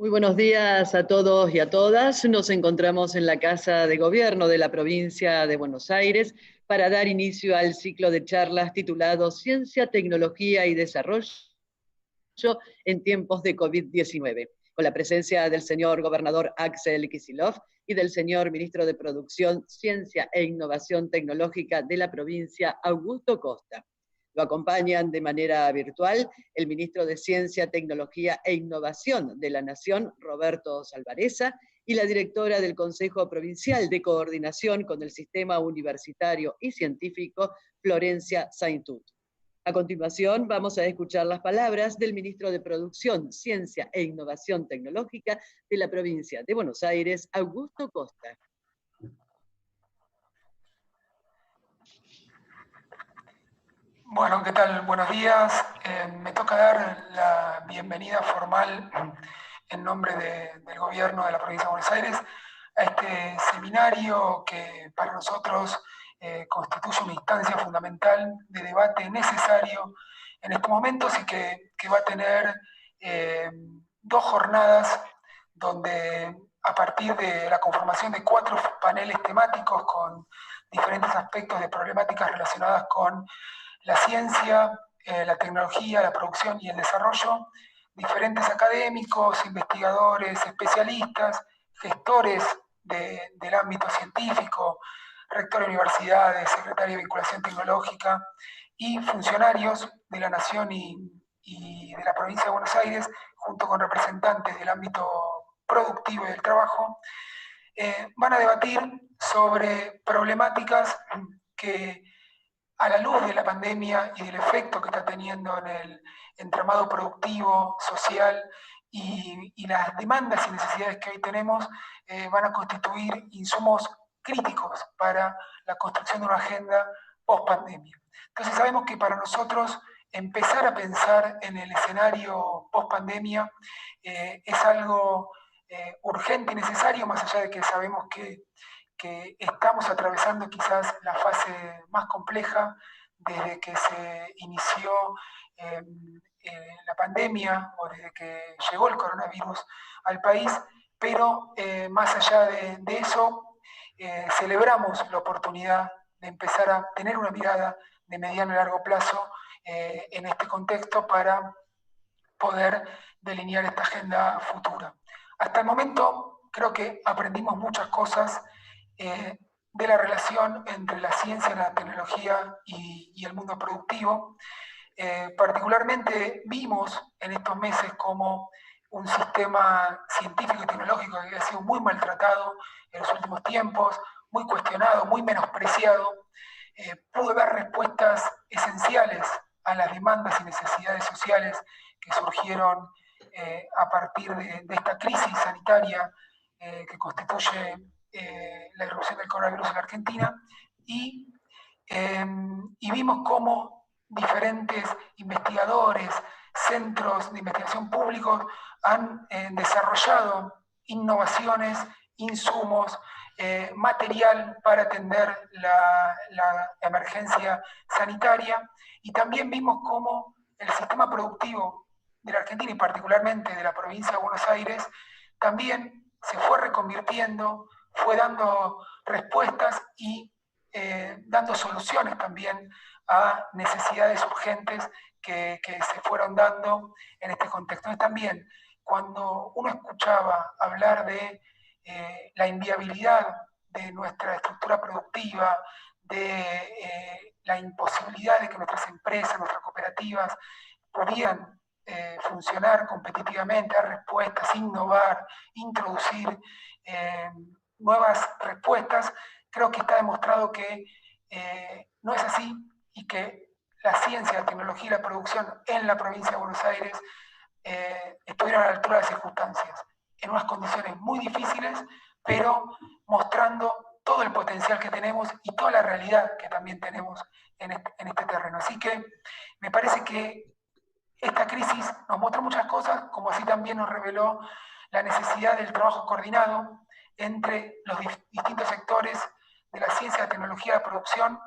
Muy buenos días a todos y a todas. Nos encontramos en la Casa de Gobierno de la provincia de Buenos Aires para dar inicio al ciclo de charlas titulado Ciencia, Tecnología y Desarrollo en tiempos de COVID-19, con la presencia del señor gobernador Axel Kicillof y del señor ministro de Producción, Ciencia e Innovación Tecnológica de la provincia, Augusto Costa. Lo acompañan de manera virtual el ministro de Ciencia, Tecnología e Innovación de la Nación, Roberto Salvarezza, y la directora del Consejo Provincial de Coordinación con el Sistema Universitario y Científico, Florencia Saintut. A continuación, vamos a escuchar las palabras del ministro de Producción, Ciencia e Innovación Tecnológica de la provincia de Buenos Aires, Augusto Costa. Bueno, ¿qué tal? Buenos días. Me toca dar la bienvenida formal en nombre del gobierno de la provincia de Buenos Aires a este seminario que para nosotros constituye una instancia fundamental de debate necesario en estos momentos y que va a tener dos jornadas donde a partir de la conformación de 4 paneles temáticos con diferentes aspectos de problemáticas relacionadas con la ciencia, la tecnología, la producción y el desarrollo, diferentes académicos, investigadores, especialistas, gestores del ámbito científico, rector de universidades, secretario de vinculación tecnológica y funcionarios de la Nación y de la provincia de Buenos Aires, junto con representantes del ámbito productivo y del trabajo, van a debatir sobre problemáticas que a la luz de la pandemia y del efecto que está teniendo en el entramado productivo, social y las demandas y necesidades que hoy tenemos, van a constituir insumos críticos para la construcción de una agenda post-pandemia. Entonces sabemos que para nosotros empezar a pensar en el escenario post-pandemia es algo urgente y necesario, más allá de que sabemos que estamos atravesando quizás la fase más compleja desde que se inició la pandemia o desde que llegó el coronavirus al país, pero más allá de eso, celebramos la oportunidad de empezar a tener una mirada de mediano y largo plazo en este contexto para poder delinear esta agenda futura. Hasta el momento creo que aprendimos muchas cosas de la relación entre la ciencia, la tecnología y el mundo productivo. Particularmente vimos en estos meses como un sistema científico y tecnológico que había sido muy maltratado en los últimos tiempos, muy cuestionado, muy menospreciado, pudo dar respuestas esenciales a las demandas y necesidades sociales que surgieron a partir de esta crisis sanitaria que constituye la irrupción del coronavirus en la Argentina y vimos cómo diferentes investigadores, centros de investigación públicos han desarrollado innovaciones, insumos, material para atender la emergencia sanitaria y también vimos cómo el sistema productivo de la Argentina y particularmente de la provincia de Buenos Aires también se fue reconvirtiendo, fue dando respuestas y dando soluciones también a necesidades urgentes que se fueron dando en este contexto. Entonces también, cuando uno escuchaba hablar de la inviabilidad de nuestra estructura productiva, de la imposibilidad de que nuestras empresas, nuestras cooperativas pudieran funcionar competitivamente, dar respuestas, innovar, introducir nuevas respuestas, creo que está demostrado que no es así y que la ciencia, la tecnología y la producción en la provincia de Buenos Aires estuvieron a la altura de las circunstancias, en unas condiciones muy difíciles, pero mostrando todo el potencial que tenemos y toda la realidad que también tenemos en este terreno. Así que me parece que esta crisis nos mostró muchas cosas, como así también nos reveló la necesidad del trabajo coordinado entre los distintos sectores de la ciencia, la tecnología, la producción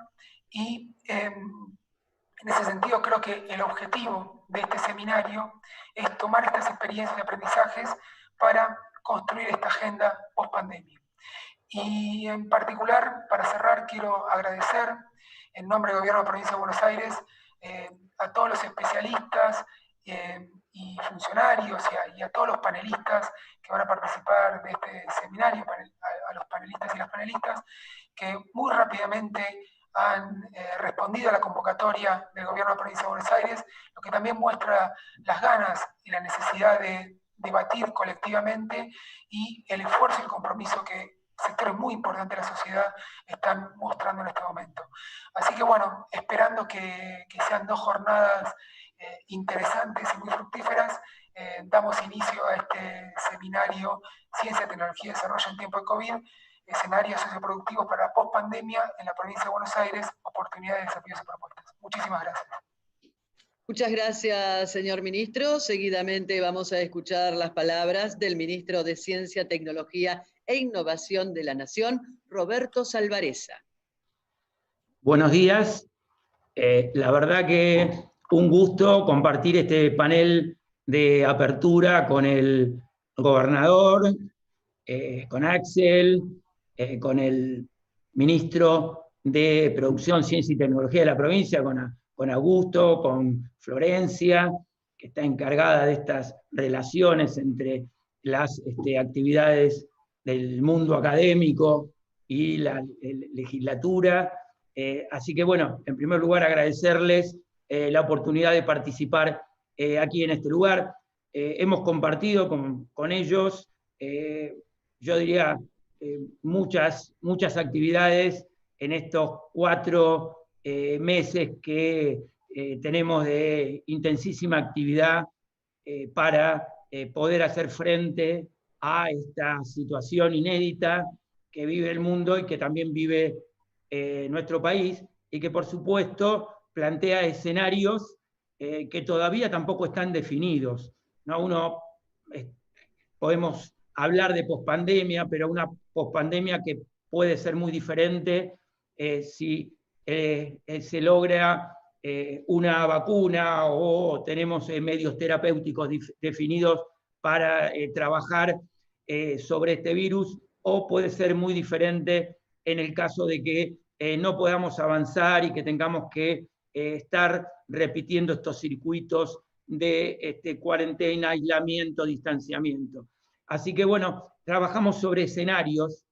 y en ese sentido creo que el objetivo de este seminario es tomar estas experiencias y aprendizajes para construir esta agenda post-pandemia. Y en particular, para cerrar, quiero agradecer en nombre del Gobierno de la Provincia de Buenos Aires a todos los especialistas y funcionarios y a todos los panelistas que van a participar de este seminario, a los panelistas y las panelistas, que muy rápidamente han respondido a la convocatoria del Gobierno de la Provincia de Buenos Aires, lo que también muestra las ganas y la necesidad de debatir colectivamente y el esfuerzo y el compromiso que sectores muy importantes de la sociedad están mostrando en este momento. Así que bueno, esperando que sean 2 jornadas interesantes y muy fructíferas, damos inicio a este seminario Ciencia, Tecnología y Desarrollo en tiempo de COVID, escenarios socioproductivos para la post-pandemia en la provincia de Buenos Aires, oportunidades, desafíos y propuestas. Muchísimas gracias. Muchas gracias, señor ministro. Seguidamente vamos a escuchar las palabras del ministro de Ciencia, Tecnología e Innovación de la Nación, Roberto Salvarezza. Buenos días. La verdad que un gusto compartir este panel de apertura con el gobernador, con Axel, con el ministro de Producción, Ciencia y Tecnología de la provincia, con Augusto, con Florencia, que está encargada de estas relaciones entre las actividades del mundo académico y la legislatura. Así que bueno, en primer lugar agradecerles la oportunidad de participar aquí en este lugar. Hemos compartido con ellos, yo diría, muchas actividades en estos 4 meses que tenemos de intensísima actividad para poder hacer frente a esta situación inédita que vive el mundo y que también vive nuestro país, y que por supuesto plantea escenarios que todavía tampoco están definidos, ¿no? Podemos hablar de pospandemia, pero una pospandemia que puede ser muy diferente si se logra una vacuna o tenemos medios terapéuticos definidos para trabajar sobre este virus, o puede ser muy diferente en el caso de que no podamos avanzar y que tengamos que estar repitiendo estos circuitos de cuarentena, aislamiento, distanciamiento. Así que bueno, trabajamos sobre escenarios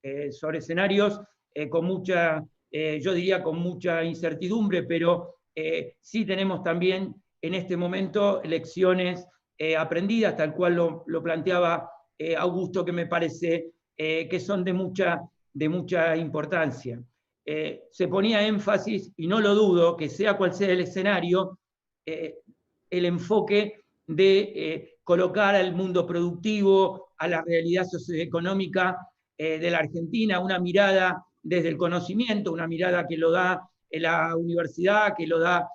con mucha, yo diría con mucha incertidumbre, pero sí tenemos también en este momento lecciones aprendidas, tal cual lo planteaba Augusto, que me parece que son de mucha importancia. Se ponía énfasis, y no lo dudo, que sea cual sea el escenario, el enfoque de colocar al mundo productivo, a la realidad socioeconómica de la Argentina, una mirada desde el conocimiento, una mirada que lo da la universidad, que lo da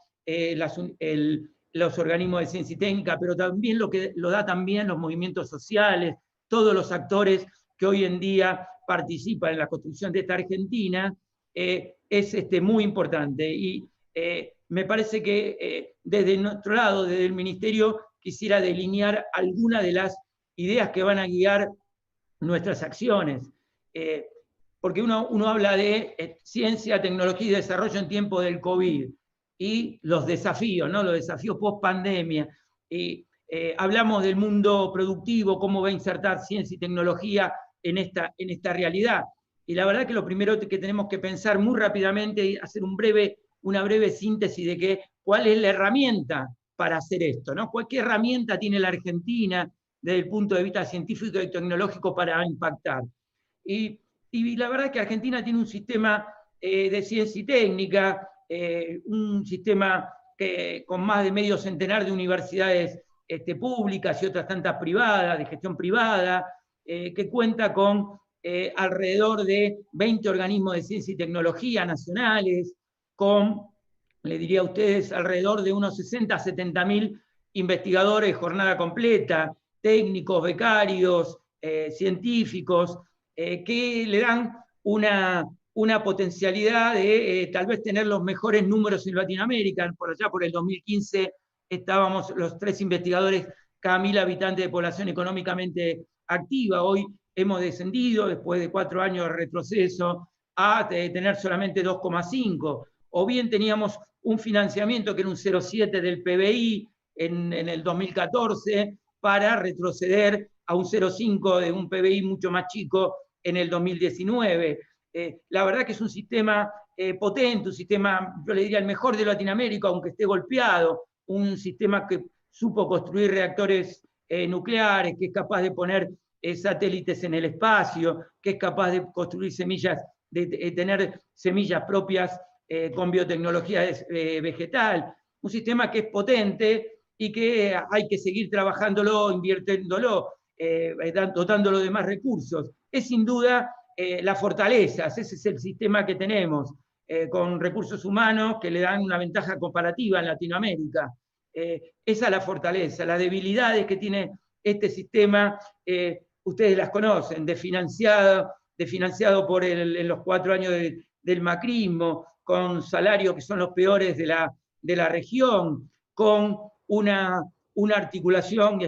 los organismos de ciencia y técnica, pero también lo da también los movimientos sociales, todos los actores que hoy en día participan en la construcción de esta Argentina, es muy importante. Y me parece que desde nuestro lado, desde el Ministerio, quisiera delinear algunas de las ideas que van a guiar nuestras acciones. Porque uno habla de ciencia, tecnología y desarrollo en tiempo del COVID y los desafíos, ¿no? Los desafíos post-pandemia. Hablamos del mundo productivo, cómo va a insertar ciencia y tecnología en esta realidad. Y la verdad que lo primero que tenemos que pensar muy rápidamente es hacer una breve síntesis de cuál es la herramienta para hacer esto, ¿no? ¿Qué herramienta tiene la Argentina desde el punto de vista científico y tecnológico para impactar? Y la verdad es que Argentina tiene un sistema de ciencia y técnica, un sistema con más de medio centenar de universidades públicas y otras tantas privadas, de gestión privada, que cuenta con alrededor de 20 organismos de ciencia y tecnología nacionales, con, le diría a ustedes, alrededor de unos 60 a 70 mil investigadores jornada completa, técnicos, becarios, científicos, que le dan una potencialidad de tal vez tener los mejores números en Latinoamérica. Por allá, por el 2015, estábamos los 3 investigadores cada 1000 habitantes de población económicamente activa. Hoy hemos descendido, después de 4 años de retroceso, a tener solamente 2,5, o bien teníamos un financiamiento que era un 0,7 del PBI en el 2014, para retroceder a un 0,5 de un PBI mucho más chico en el 2019. La verdad que es un sistema potente, un sistema, yo le diría, el mejor de Latinoamérica, aunque esté golpeado, un sistema que supo construir reactores nucleares, que es capaz de poner satélites en el espacio, que es capaz de construir semillas, de tener semillas propias con biotecnología vegetal, un sistema que es potente y que hay que seguir trabajándolo, invirtiéndolo, dotándolo de más recursos. Es sin duda las fortalezas, ese es el sistema que tenemos, con recursos humanos que le dan una ventaja comparativa en Latinoamérica. Esa es la fortaleza. Las debilidades que tiene este sistema, ustedes las conocen, desfinanciado en los 4 años del macrismo, con salarios que son los peores de la región, con una articulación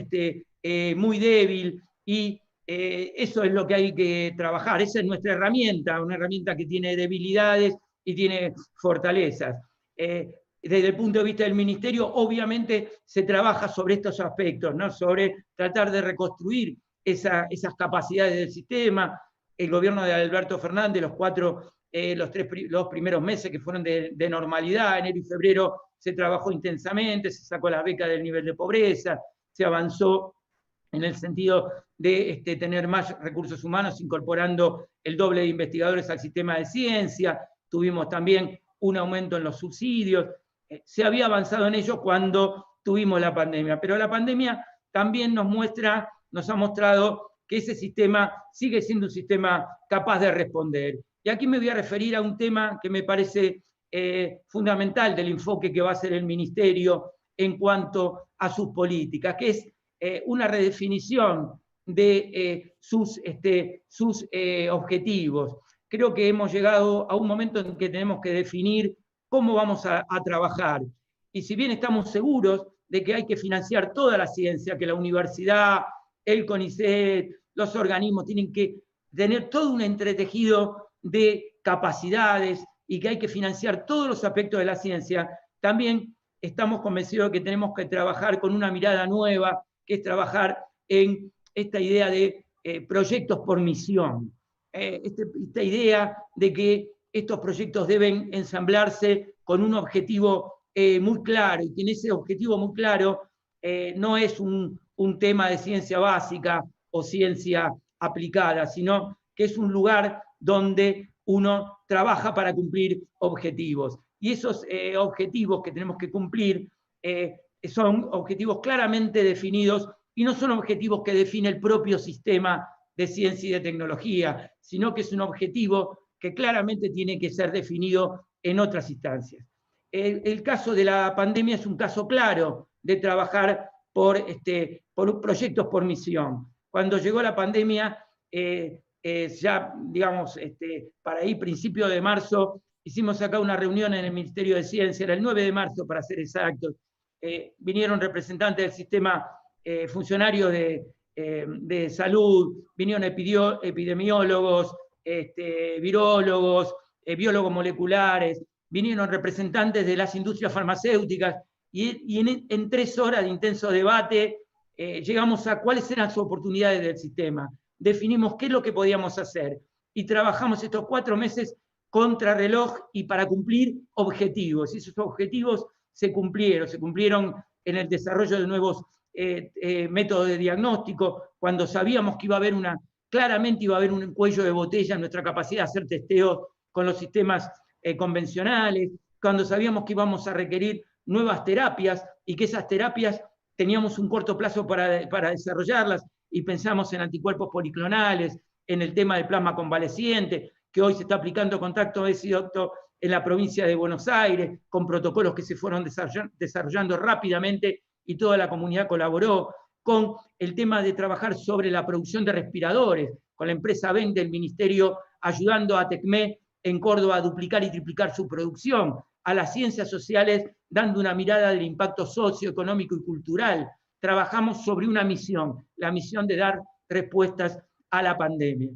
muy débil, y eso es lo que hay que trabajar. Esa es nuestra herramienta, una herramienta que tiene debilidades y tiene fortalezas. Desde el punto de vista del Ministerio, obviamente se trabaja sobre estos aspectos, ¿no? Sobre tratar de reconstruir esas capacidades del sistema. El gobierno de Alberto Fernández, los primeros meses que fueron de normalidad, enero y febrero, se trabajó intensamente, se sacó las becas del nivel de pobreza, se avanzó en el sentido de tener más recursos humanos, incorporando el doble de investigadores al sistema de ciencia. Tuvimos también un aumento en los subsidios. Se había avanzado en ello cuando tuvimos la pandemia, pero la pandemia también nos ha mostrado que ese sistema sigue siendo un sistema capaz de responder. Y aquí me voy a referir a un tema que me parece fundamental del enfoque que va a hacer el Ministerio en cuanto a sus políticas, que es una redefinición de sus objetivos. Creo que hemos llegado a un momento en que tenemos que definir cómo vamos a trabajar. Y si bien estamos seguros de que hay que financiar toda la ciencia, que la universidad, el CONICET, los organismos tienen que tener todo un entretejido de capacidades y que hay que financiar todos los aspectos de la ciencia, también estamos convencidos de que tenemos que trabajar con una mirada nueva, que es trabajar en esta idea de proyectos por misión. Esta idea de que estos proyectos deben ensamblarse con un objetivo muy claro, y que en ese objetivo muy claro no es un tema de ciencia básica o ciencia aplicada, sino que es un lugar donde uno trabaja para cumplir objetivos. Y esos objetivos que tenemos que cumplir son objetivos claramente definidos, y no son objetivos que define el propio sistema de ciencia y de tecnología, sino que es un objetivo que claramente tiene que ser definido en otras instancias. El caso de la pandemia es un caso claro de trabajar por proyectos por misión. Cuando llegó la pandemia, ya, digamos, para ahí, principio de marzo, hicimos acá una reunión en el Ministerio de Ciencia, era el 9 de marzo para ser exactos. Vinieron representantes del sistema funcionarios de salud, vinieron epidemiólogos, virólogos, biólogos moleculares, vinieron representantes de las industrias farmacéuticas, y en 3 horas de intenso debate llegamos a cuáles eran las oportunidades del sistema, definimos qué es lo que podíamos hacer, y trabajamos estos 4 meses contrarreloj y para cumplir objetivos, y esos objetivos se cumplieron en el desarrollo de nuevos métodos de diagnóstico, cuando sabíamos que claramente iba a haber un cuello de botella en nuestra capacidad de hacer testeos con los sistemas convencionales, cuando sabíamos que íbamos a requerir nuevas terapias y que esas terapias teníamos un corto plazo para desarrollarlas, y pensamos en anticuerpos policlonales, en el tema del plasma convaleciente, que hoy se está aplicando con tacto éxito en la provincia de Buenos Aires, con protocolos que se fueron desarrollando rápidamente y toda la comunidad colaboró, con el tema de trabajar sobre la producción de respiradores, con la empresa VEN del Ministerio ayudando a TECME en Córdoba a duplicar y triplicar su producción, a las ciencias sociales dando una mirada del impacto socioeconómico y cultural. Trabajamos sobre una misión, la misión de dar respuestas a la pandemia.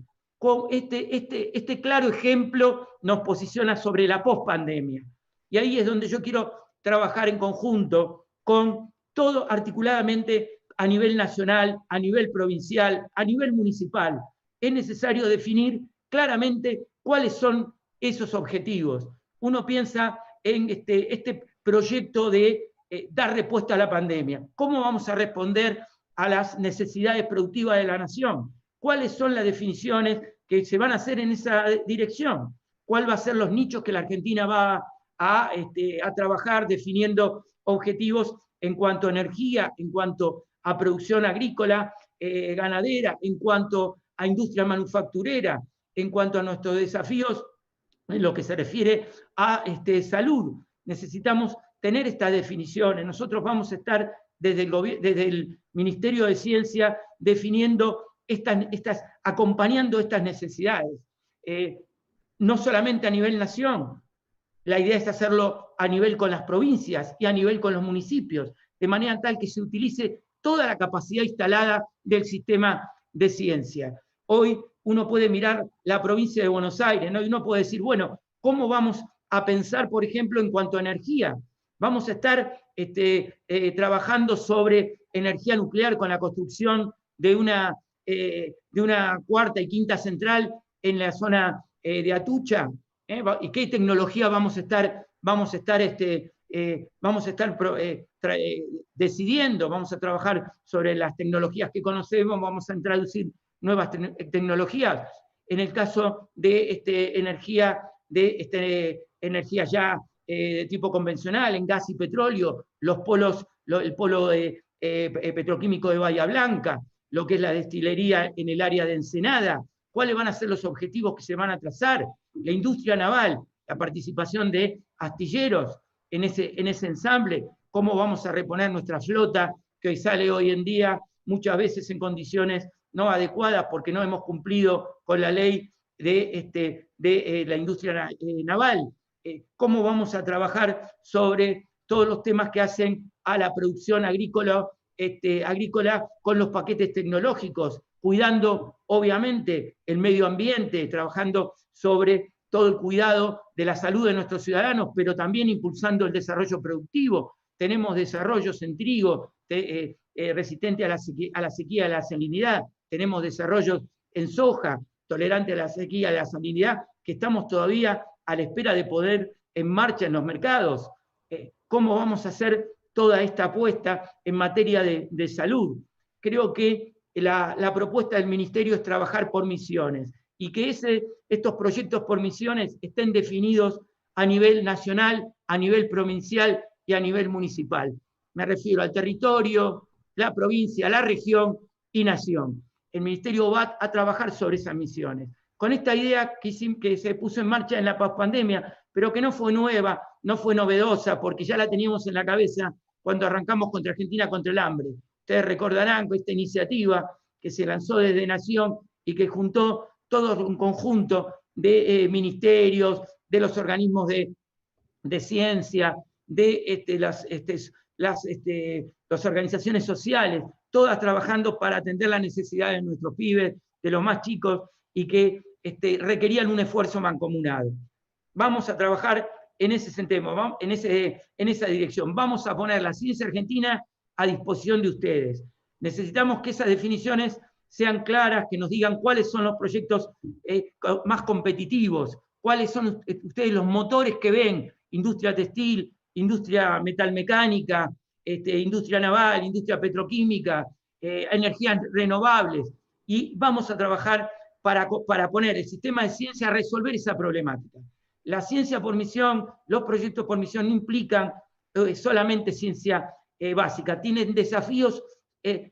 Este claro ejemplo nos posiciona sobre la pospandemia. Y ahí es donde yo quiero trabajar en conjunto con todo articuladamente a nivel nacional, a nivel provincial, a nivel municipal. Es necesario definir claramente cuáles son esos objetivos. Uno piensa en este proyecto de dar respuesta a la pandemia. ¿Cómo vamos a responder a las necesidades productivas de la nación? ¿Cuáles son las definiciones que se van a hacer en esa dirección? ¿Cuál va a ser los nichos que la Argentina va a trabajar definiendo objetivos en cuanto a energía, en cuanto a producción agrícola, ganadera, en cuanto a industria manufacturera, en cuanto a nuestros desafíos en lo que se refiere a salud? Necesitamos tener estas definiciones. Nosotros vamos a estar desde el Ministerio de Ciencia definiendo acompañando estas necesidades. No solamente a nivel nación, la idea es hacerlo a nivel con las provincias y a nivel con los municipios, de manera tal que se utilice toda la capacidad instalada del sistema de ciencia. Hoy uno puede mirar la provincia de Buenos Aires, ¿no? Y uno puede decir, bueno, ¿cómo vamos a pensar, por ejemplo, en cuanto a energía? Vamos a estar trabajando sobre energía nuclear con la construcción de una cuarta y quinta central en la zona de Atucha. ¿Y qué tecnología vamos a estar decidiendo? Vamos a trabajar sobre las tecnologías que conocemos, vamos a introducir nuevas tecnologías. En el caso de energía ya de tipo convencional, en gas y petróleo, el polo petroquímico de Bahía Blanca, lo que es la destilería en el área de Ensenada, cuáles van a ser los objetivos que se van a trazar, la industria naval, la participación de astilleros en ese ensamble, cómo vamos a reponer nuestra flota, que hoy sale hoy en día muchas veces en condiciones no adecuadas porque no hemos cumplido con la ley de la industria naval. Cómo vamos a trabajar sobre todos los temas que hacen a la producción agrícola con los paquetes tecnológicos, cuidando obviamente el medio ambiente, trabajando sobre todo el cuidado de la salud de nuestros ciudadanos, pero también impulsando el desarrollo productivo. Tenemos desarrollos en trigo resistente a la sequía y a la salinidad, tenemos desarrollos en soja tolerante a la sequía y a la salinidad, que estamos todavía a la espera de poner en marcha en los mercados. ¿Cómo vamos a hacer toda esta apuesta en materia de salud? Creo que la propuesta del Ministerio es trabajar por misiones y que estos proyectos por misiones estén definidos a nivel nacional, a nivel provincial y a nivel municipal. Me refiero al territorio, la provincia, la región y nación. El Ministerio va a trabajar sobre esas misiones, con esta idea que se puso en marcha en la pospandemia, pero que no fue nueva, no fue novedosa, porque ya la teníamos en la cabeza cuando arrancamos contra Argentina contra el hambre. Ustedes recordarán que esta iniciativa que se lanzó desde Nación y que juntó todo un conjunto de ministerios, de los organismos de ciencia, de las organizaciones sociales, todas trabajando para atender las necesidades de nuestros pibes, de los más chicos, y que requerían un esfuerzo mancomunado. Vamos a trabajar en ese sentido, en esa dirección. Vamos a poner la ciencia argentina a disposición de ustedes. Necesitamos que esas definiciones sean claras, que nos digan cuáles son los proyectos más competitivos, cuáles son ustedes los motores que ven, industria textil, industria metalmecánica, industria naval, industria petroquímica, energías renovables, y vamos a trabajar para poner el sistema de ciencia a resolver esa problemática. La ciencia por misión, los proyectos por misión no implican solamente ciencia básica, tienen desafíos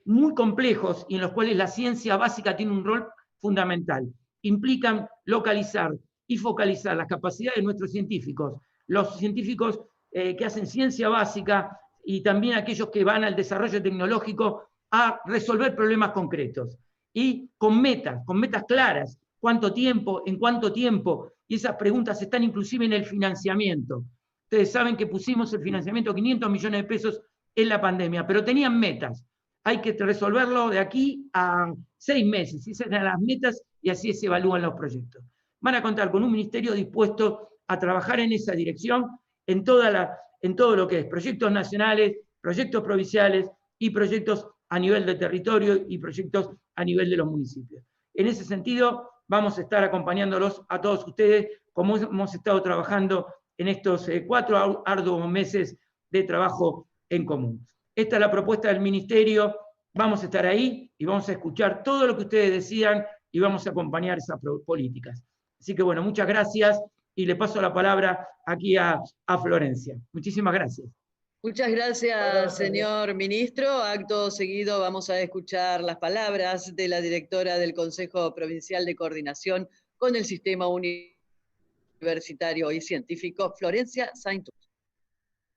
muy complejos y en los cuales la ciencia básica tiene un rol fundamental. Implican localizar y focalizar las capacidades de nuestros científicos, los científicos que hacen ciencia básica y también aquellos que van al desarrollo tecnológico a resolver problemas concretos y con metas claras, cuánto tiempo, en cuánto tiempo, y esas preguntas están inclusive en el financiamiento. Ustedes saben que pusimos el financiamiento 500 millones de pesos en la pandemia, pero tenían metas. hay que resolverlo de aquí a 6 meses, esas eran las metas y así se evalúan los proyectos. Van a contar con un ministerio dispuesto a trabajar en esa dirección en todo lo que es proyectos nacionales, proyectos provinciales y proyectos a nivel de territorio y proyectos a nivel de los municipios. En ese sentido, vamos a estar acompañándolos a todos ustedes, como hemos estado trabajando en estos 4 arduos meses de trabajo en común. Esta es la propuesta del Ministerio, vamos a estar ahí y vamos a escuchar todo lo que ustedes decidan y vamos a acompañar esas políticas. Así que bueno, muchas gracias y le paso la palabra aquí a Florencia. Muchísimas gracias. Muchas gracias, señor ministro. Acto seguido vamos a escuchar las palabras de la directora del Consejo Provincial de Coordinación con el Sistema Universitario y Científico, Florencia Sainz.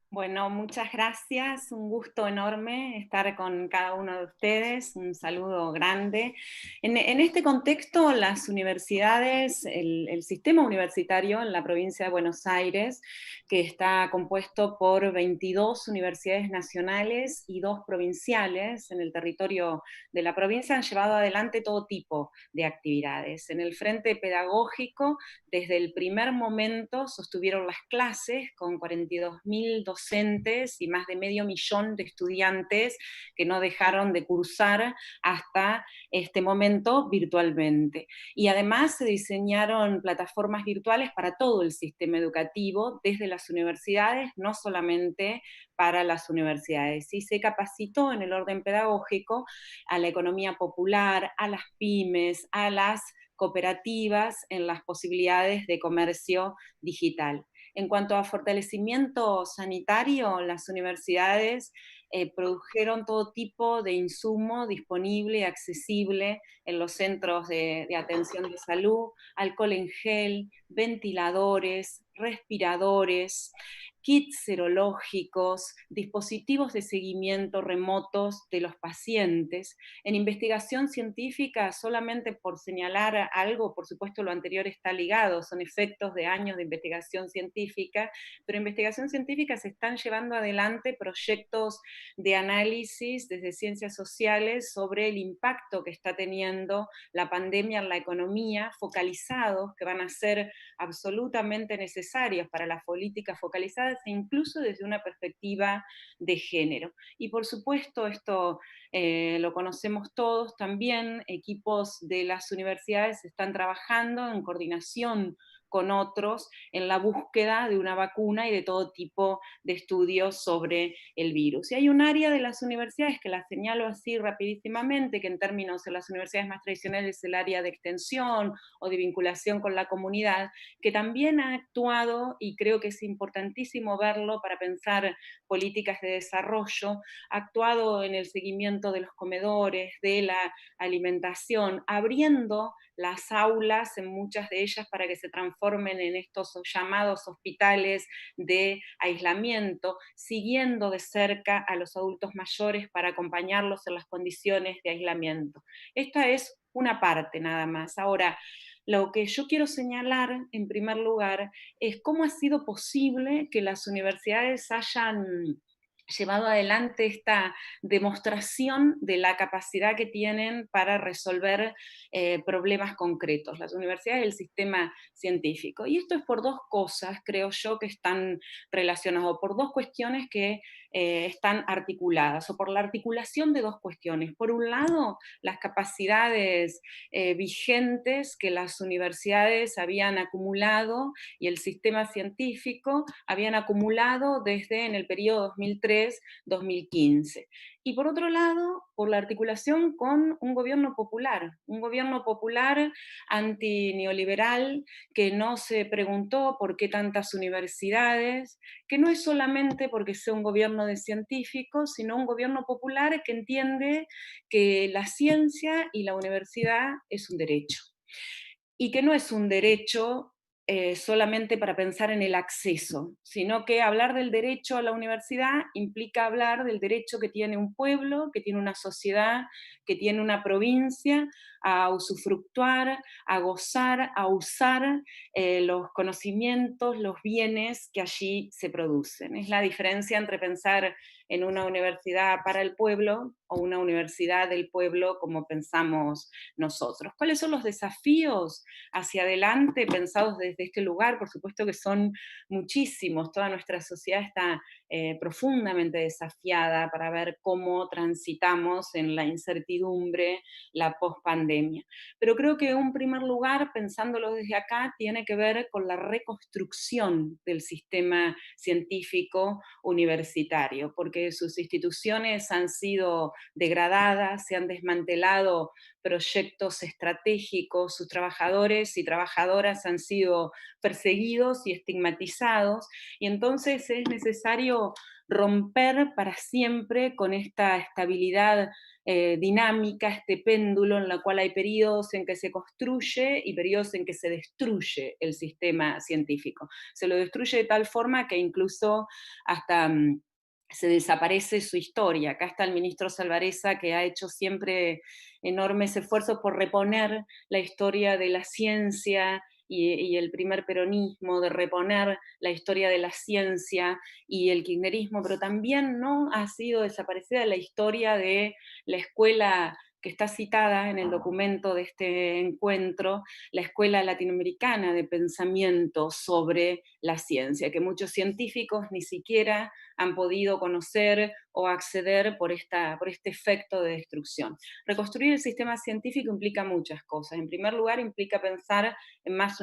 Bueno, muchas gracias, un gusto enorme estar con cada uno de ustedes, un saludo grande. En este contexto, las universidades, el sistema universitario en la provincia de Buenos Aires, que está compuesto por 22 universidades nacionales y 2 provinciales en el territorio de la provincia, han llevado adelante todo tipo de actividades. En el frente pedagógico, desde el primer momento sostuvieron las clases con 42.000 docentes y más de 500.000 de estudiantes que no dejaron de cursar hasta este momento virtualmente. Y además se diseñaron plataformas virtuales para todo el sistema educativo, desde las universidades, no solamente para las universidades. Y se capacitó en el orden pedagógico a la economía popular, a las pymes, a las cooperativas en las posibilidades de comercio digital. En cuanto a fortalecimiento sanitario, las universidades produjeron todo tipo de insumo disponible y accesible en los centros de atención de salud, alcohol en gel, ventiladores, respiradores, kits serológicos, dispositivos de seguimiento remotos de los pacientes. En investigación científica, solamente por señalar algo, por supuesto lo anterior está ligado, son efectos de años de investigación científica, pero en investigación científica se están llevando adelante proyectos de análisis desde ciencias sociales sobre el impacto que está teniendo la pandemia en la economía, focalizados, que van a ser absolutamente necesarios para las políticas focalizadas e incluso desde una perspectiva de género. Y por supuesto, esto lo conocemos todos también, equipos de las universidades están trabajando en coordinación con otros en la búsqueda de una vacuna y de todo tipo de estudios sobre el virus. Y hay un área de las universidades que la señalo así rapidísimamente, que en términos de las universidades más tradicionales es el área de extensión o de vinculación con la comunidad, que también ha actuado, y creo que es importantísimo verlo para pensar políticas de desarrollo, ha actuado en el seguimiento de los comedores, de la alimentación, abriendo las aulas en muchas de ellas para que se transformen en estos llamados hospitales de aislamiento, siguiendo de cerca a los adultos mayores para acompañarlos en las condiciones de aislamiento. Esta es una parte nada más. Ahora, lo que yo quiero señalar en primer lugar es cómo ha sido posible que las universidades hayan llevado adelante esta demostración de la capacidad que tienen para resolver problemas concretos, las universidades y el sistema científico. Y esto es por 2 cosas, creo yo, que están relacionadas, por 2 cuestiones que están articuladas, o por la articulación de 2 cuestiones. Por un lado, las capacidades vigentes que las universidades habían acumulado y el sistema científico habían acumulado desde en el periodo 2003-2015. Y por otro lado, por la articulación con un gobierno popular antineoliberal que no se preguntó por qué tantas universidades, que no es solamente porque sea un gobierno de científicos, sino un gobierno popular que entiende que la ciencia y la universidad es un derecho. Y que no es un derecho solamente para pensar en el acceso, sino que hablar del derecho a la universidad implica hablar del derecho que tiene un pueblo, que tiene una sociedad, que tiene una provincia, a usufructuar, a gozar, a usar los conocimientos, los bienes que allí se producen. Es la diferencia entre pensar en una universidad para el pueblo o una universidad del pueblo como pensamos nosotros. ¿Cuáles son los desafíos hacia adelante pensados desde este lugar? Por supuesto que son muchísimos, toda nuestra sociedad está profundamente desafiada para ver cómo transitamos en la incertidumbre, la pospandemia. Pero creo que un primer lugar, pensándolo desde acá, tiene que ver con la reconstrucción del sistema científico universitario, porque sus instituciones han sido degradadas, se han desmantelado proyectos estratégicos, sus trabajadores y trabajadoras han sido perseguidos y estigmatizados, y entonces es necesario romper para siempre con esta estabilidad dinámica, este péndulo en la cual hay periodos en que se construye y periodos en que se destruye el sistema científico. Se lo destruye de tal forma que incluso hasta se desaparece su historia. Acá está el ministro Salvarezza, que ha hecho siempre enormes esfuerzos por reponer la historia de la ciencia y el primer peronismo, de reponer la historia de la ciencia y el kirchnerismo, pero también no ha sido desaparecida la historia de la escuela que está citada en el documento de este encuentro, la Escuela Latinoamericana de Pensamiento sobre la Ciencia, que muchos científicos ni siquiera han podido conocer o acceder por este efecto de destrucción. Reconstruir el sistema científico implica muchas cosas. En primer lugar, implica pensar en más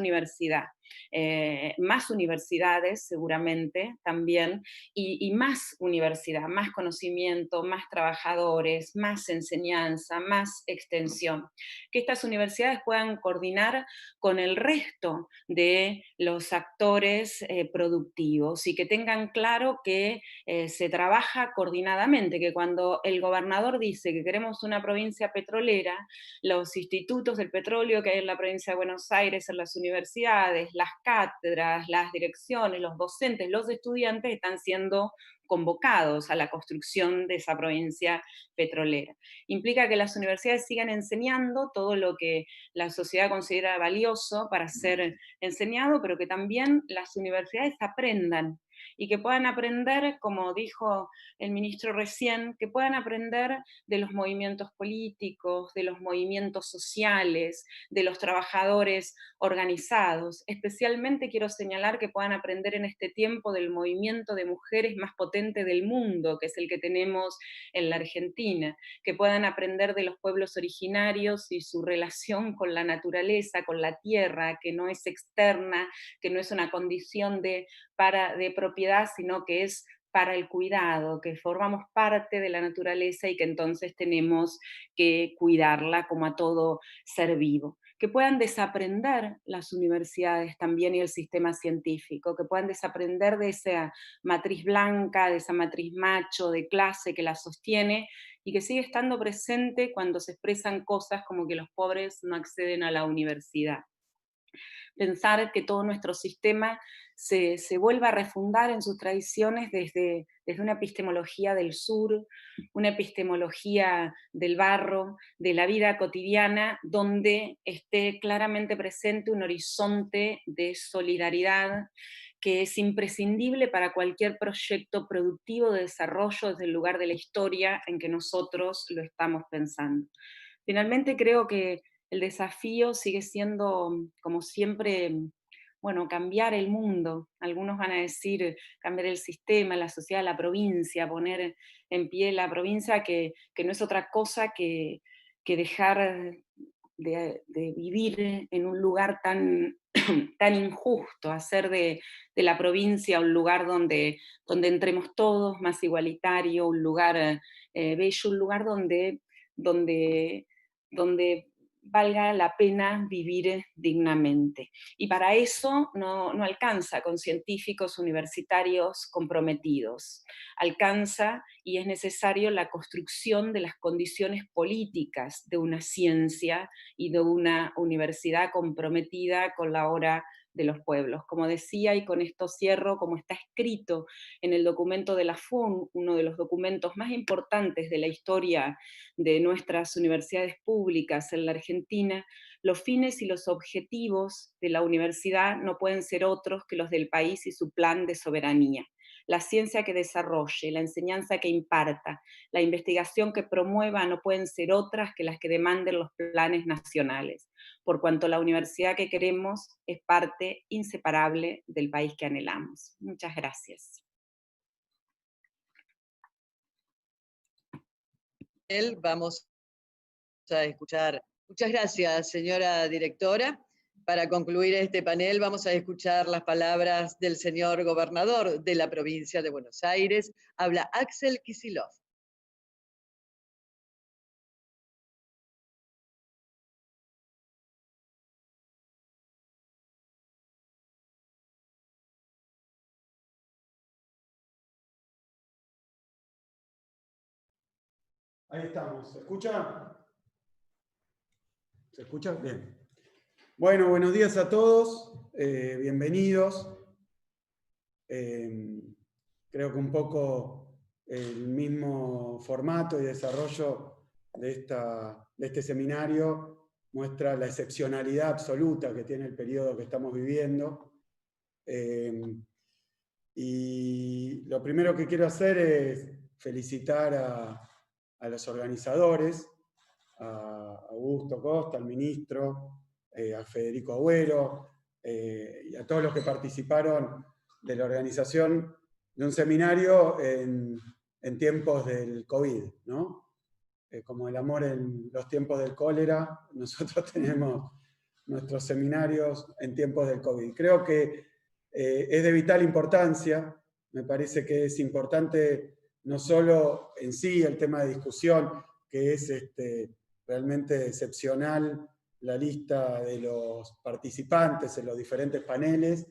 más universidades seguramente también, y más universidad, más conocimiento, más trabajadores, más enseñanza, más extensión. Que estas universidades puedan coordinar con el resto de los actores productivos y que tengan claro que se trabaja coordinadamente, que cuando el gobernador dice que queremos una provincia petrolera, los institutos del petróleo que hay en la provincia de Buenos Aires, en las universidades, las cátedras, las direcciones, los docentes, los estudiantes están siendo convocados a la construcción de esa provincia petrolera. Implica que las universidades sigan enseñando todo lo que la sociedad considera valioso para ser enseñado, pero que también las universidades aprendan y que puedan aprender, como dijo el ministro recién, que puedan aprender de los movimientos políticos, de los movimientos sociales, de los trabajadores organizados. Especialmente quiero señalar que puedan aprender en este tiempo del movimiento de mujeres más potente del mundo, que es el que tenemos en la Argentina, que puedan aprender de los pueblos originarios y su relación con la naturaleza, con la tierra, que no es externa, que no es una condición de propiedad, sino que es para el cuidado, que formamos parte de la naturaleza y que entonces tenemos que cuidarla como a todo ser vivo. Que puedan desaprender las universidades también y el sistema científico, que puedan desaprender de esa matriz blanca, de esa matriz macho, de clase que la sostiene y que sigue estando presente cuando se expresan cosas como que los pobres no acceden a la universidad. Pensar que todo nuestro sistema se vuelva a refundar en sus tradiciones desde una epistemología del sur, una epistemología del barro, de la vida cotidiana, donde esté claramente presente un horizonte de solidaridad que es imprescindible para cualquier proyecto productivo de desarrollo desde el lugar de la historia en que nosotros lo estamos pensando. Finalmente creo que el desafío sigue siendo, como siempre, bueno, cambiar el mundo. Algunos van a decir cambiar el sistema, la sociedad, la provincia, poner en pie la provincia, que no es otra cosa que dejar de vivir en un lugar tan, tan injusto, hacer de la provincia un lugar donde entremos todos, más igualitario, un lugar bello, un lugar donde, donde valga la pena vivir dignamente. Y para eso no alcanza con científicos universitarios comprometidos. Alcanza y es necesario la construcción de las condiciones políticas de una ciencia y de una universidad comprometida con la hora de los pueblos. Como decía, y con esto cierro, como está escrito en el documento de la FUN, uno de los documentos más importantes de la historia de nuestras universidades públicas en la Argentina, los fines y los objetivos de la universidad no pueden ser otros que los del país y su plan de soberanía. la ciencia que desarrolle, la enseñanza que imparta, la investigación que promueva no pueden ser otras que las que demanden los planes nacionales, por cuanto la universidad que queremos es parte inseparable del país que anhelamos. Muchas gracias. Vamos a escuchar. Muchas gracias, señora directora. Para concluir este panel vamos a escuchar las palabras del señor gobernador de la provincia de Buenos Aires. Habla Axel Kicillof. Ahí estamos. ¿Se escucha? ¿Se escucha? Bien. Bueno, buenos días a todos. Bienvenidos. Creo que un poco el mismo formato y desarrollo de este seminario muestra la excepcionalidad absoluta que tiene el periodo que estamos viviendo. Y lo primero que quiero hacer es felicitar a los organizadores, a Augusto Costa, al ministro, a Federico Agüero, y a todos los que participaron de la organización de un seminario en tiempos del COVID, ¿no? Como el amor en los tiempos del cólera, nosotros tenemos nuestros seminarios en tiempos del COVID. Creo que es de vital importancia, me parece que es importante no solo en sí el tema de discusión, que es realmente excepcional la lista de los participantes en los diferentes paneles.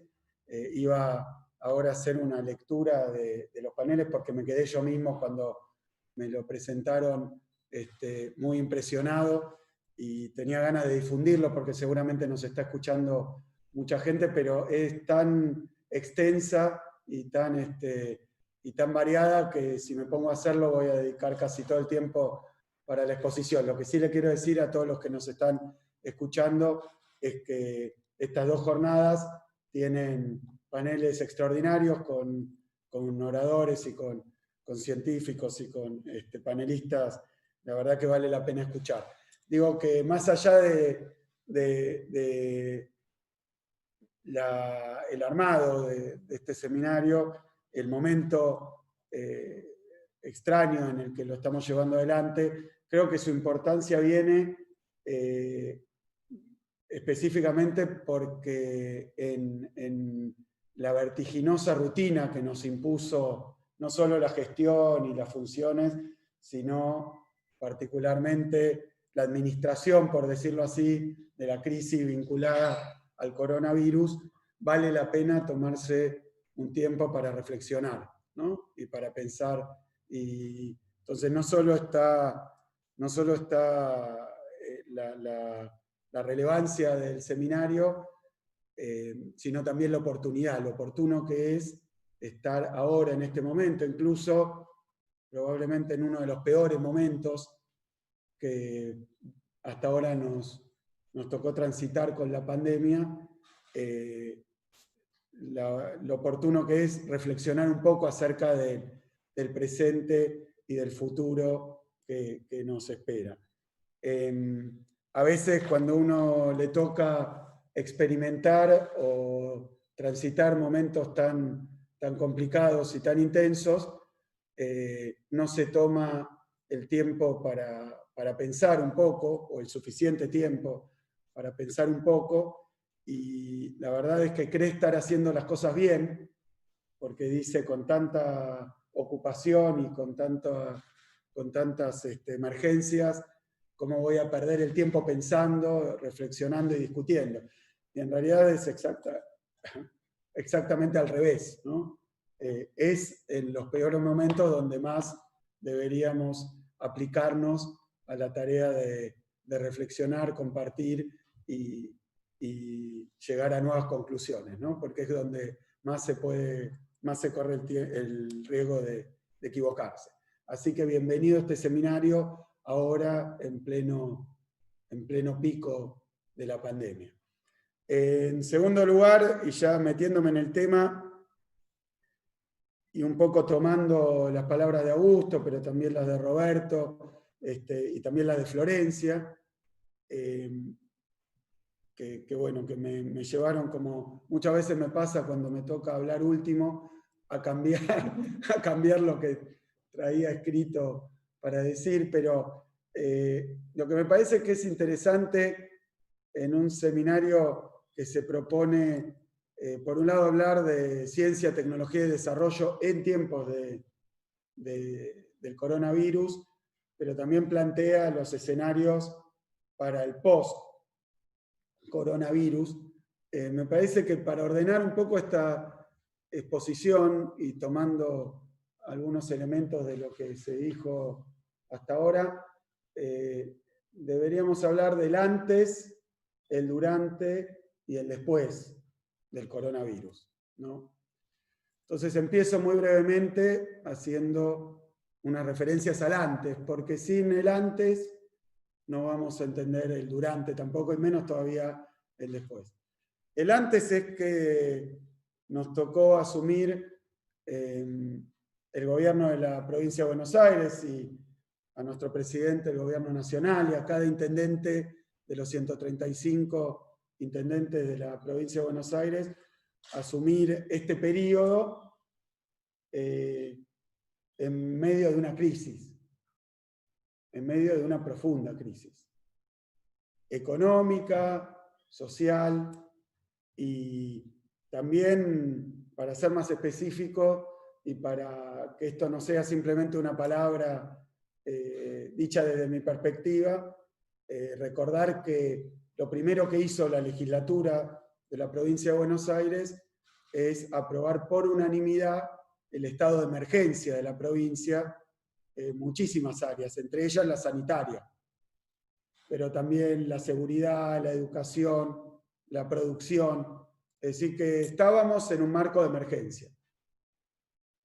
Iba ahora a hacer una lectura de los paneles porque me quedé yo mismo cuando me lo presentaron muy impresionado y tenía ganas de difundirlo porque seguramente nos está escuchando mucha gente, pero es tan extensa y tan variada que si me pongo a hacerlo voy a dedicar casi todo el tiempo para la exposición. Lo que sí le quiero decir a todos los que nos están escuchando es que estas 2 jornadas tienen paneles extraordinarios con oradores y con científicos y con panelistas. La verdad que vale la pena escuchar. Digo que más allá de el armado de este seminario, el momento extraño en el que lo estamos llevando adelante, creo que su importancia viene específicamente porque en la vertiginosa rutina que nos impuso no solo la gestión y las funciones, sino particularmente la administración, por decirlo así, de la crisis vinculada al coronavirus, vale la pena tomarse un tiempo para reflexionar, ¿no? Y para pensar. Y entonces no solo está la relevancia del seminario, sino también la oportunidad, lo oportuno que es estar ahora en este momento, incluso probablemente en uno de los peores momentos que hasta ahora nos tocó transitar con la pandemia, lo oportuno que es reflexionar un poco acerca del presente y del futuro que nos espera. A veces cuando uno le toca experimentar o transitar momentos tan complicados y tan intensos, no se toma el tiempo para pensar un poco, o el suficiente tiempo para pensar un poco, y la verdad es que cree estar haciendo las cosas bien, porque dice con tanta ocupación y con tantas emergencias, ¿cómo voy a perder el tiempo pensando, reflexionando y discutiendo? Y en realidad es exactamente al revés, ¿no? Es en los peores momentos donde más deberíamos aplicarnos a la tarea de reflexionar, compartir y llegar a nuevas conclusiones, ¿no? Porque es donde más se corre el riesgo de equivocarse. Así que bienvenido a este seminario ahora en pleno pico de la pandemia. En segundo lugar, y ya metiéndome en el tema, y un poco tomando las palabras de Augusto, pero también las de Roberto, y también las de Florencia, que bueno, que me llevaron, como muchas veces me pasa cuando me toca hablar último, a cambiar lo que traía escrito para decir, pero lo que me parece que es interesante en un seminario que se propone, por un lado, hablar de ciencia, tecnología y desarrollo en tiempos del coronavirus, pero también plantea los escenarios para el post-coronavirus. Me parece que para ordenar un poco esta exposición y tomando algunos elementos de lo que se dijo hasta ahora, deberíamos hablar del antes, el durante y el después del coronavirus, ¿no? Entonces empiezo muy brevemente haciendo unas referencias al antes, porque sin el antes no vamos a entender el durante tampoco, y menos todavía el después. El antes es que nos tocó asumir el gobierno de la provincia de Buenos Aires y a nuestro presidente del gobierno nacional y a cada intendente de los 135 intendentes de la provincia de Buenos Aires, asumir este periodo en medio de una crisis, en medio de una profunda crisis económica, social y también, para ser más específico y para que esto no sea simplemente una palabra dicha desde mi perspectiva, recordar que lo primero que hizo la legislatura de la provincia de Buenos Aires es aprobar por unanimidad el estado de emergencia de la provincia en muchísimas áreas, entre ellas la sanitaria, pero también la seguridad, la educación, la producción. Es decir, que estábamos en un marco de emergencia.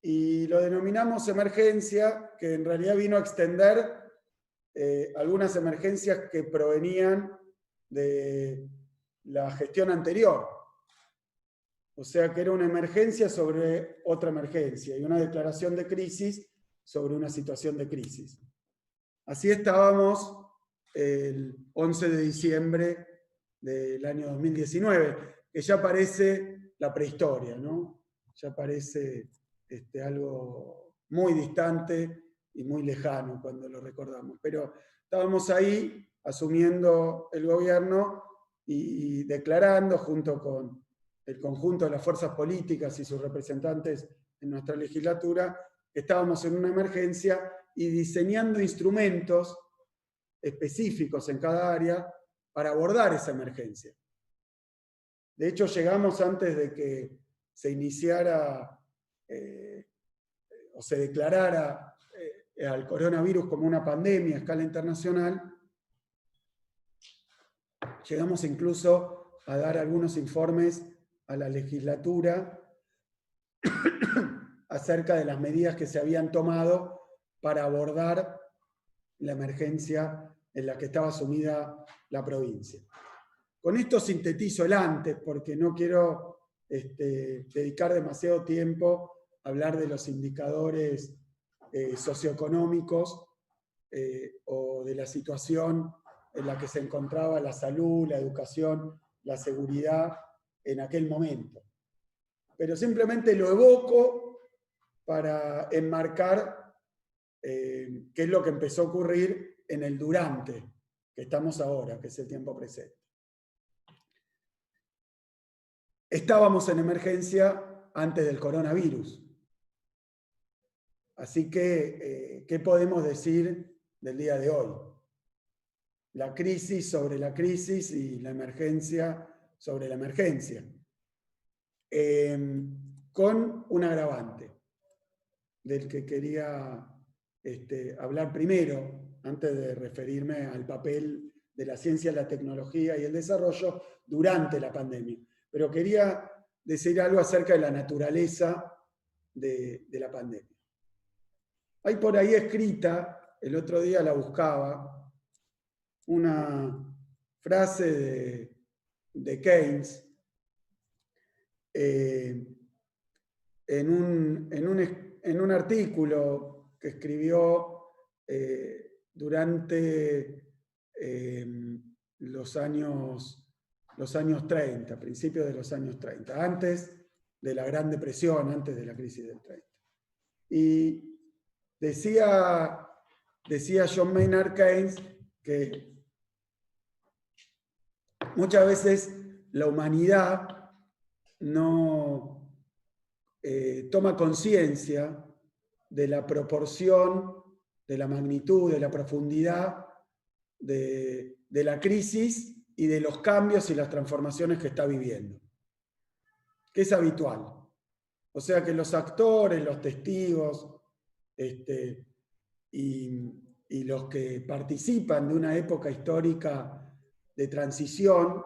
Y lo denominamos emergencia, que en realidad vino a extender algunas emergencias que provenían de la gestión anterior. O sea que era una emergencia sobre otra emergencia y una declaración de crisis sobre una situación de crisis. Así estábamos el 11 de diciembre del año 2019, que ya parece la prehistoria, ¿no? Ya parece algo muy distante y muy lejano cuando lo recordamos. Pero estábamos ahí asumiendo el gobierno y declarando, junto con el conjunto de las fuerzas políticas y sus representantes en nuestra legislatura, que estábamos en una emergencia y diseñando instrumentos específicos en cada área para abordar esa emergencia. De hecho, llegamos antes de que se iniciara o se declarara al coronavirus como una pandemia a escala internacional, llegamos incluso a dar algunos informes a la legislatura acerca de las medidas que se habían tomado para abordar la emergencia en la que estaba sumida la provincia. Con esto sintetizo el antes, porque no quiero dedicar demasiado tiempo a hablar de los indicadores socioeconómicos o de la situación en la que se encontraba la salud, la educación, la seguridad en aquel momento. Pero simplemente lo evoco para enmarcar qué es lo que empezó a ocurrir en el durante, que estamos ahora, que es el tiempo presente. Estábamos en emergencia antes del coronavirus. Así que, ¿qué podemos decir del día de hoy? La crisis sobre la crisis y la emergencia sobre la emergencia. Con un agravante del que quería hablar primero, antes de referirme al papel de la ciencia, la tecnología y el desarrollo durante la pandemia. Pero quería decir algo acerca de la naturaleza de la pandemia. Hay por ahí escrita, el otro día la buscaba, una frase de Keynes, en en un artículo que escribió durante los años 30, principios de los años 30, antes de la Gran Depresión, antes de la crisis del 30. Y decía John Maynard Keynes que muchas veces la humanidad no toma conciencia de la proporción, de la magnitud, de la profundidad de la crisis y de los cambios y las transformaciones que está viviendo, que es habitual. O sea que los actores, los testigos y los que participan de una época histórica de transición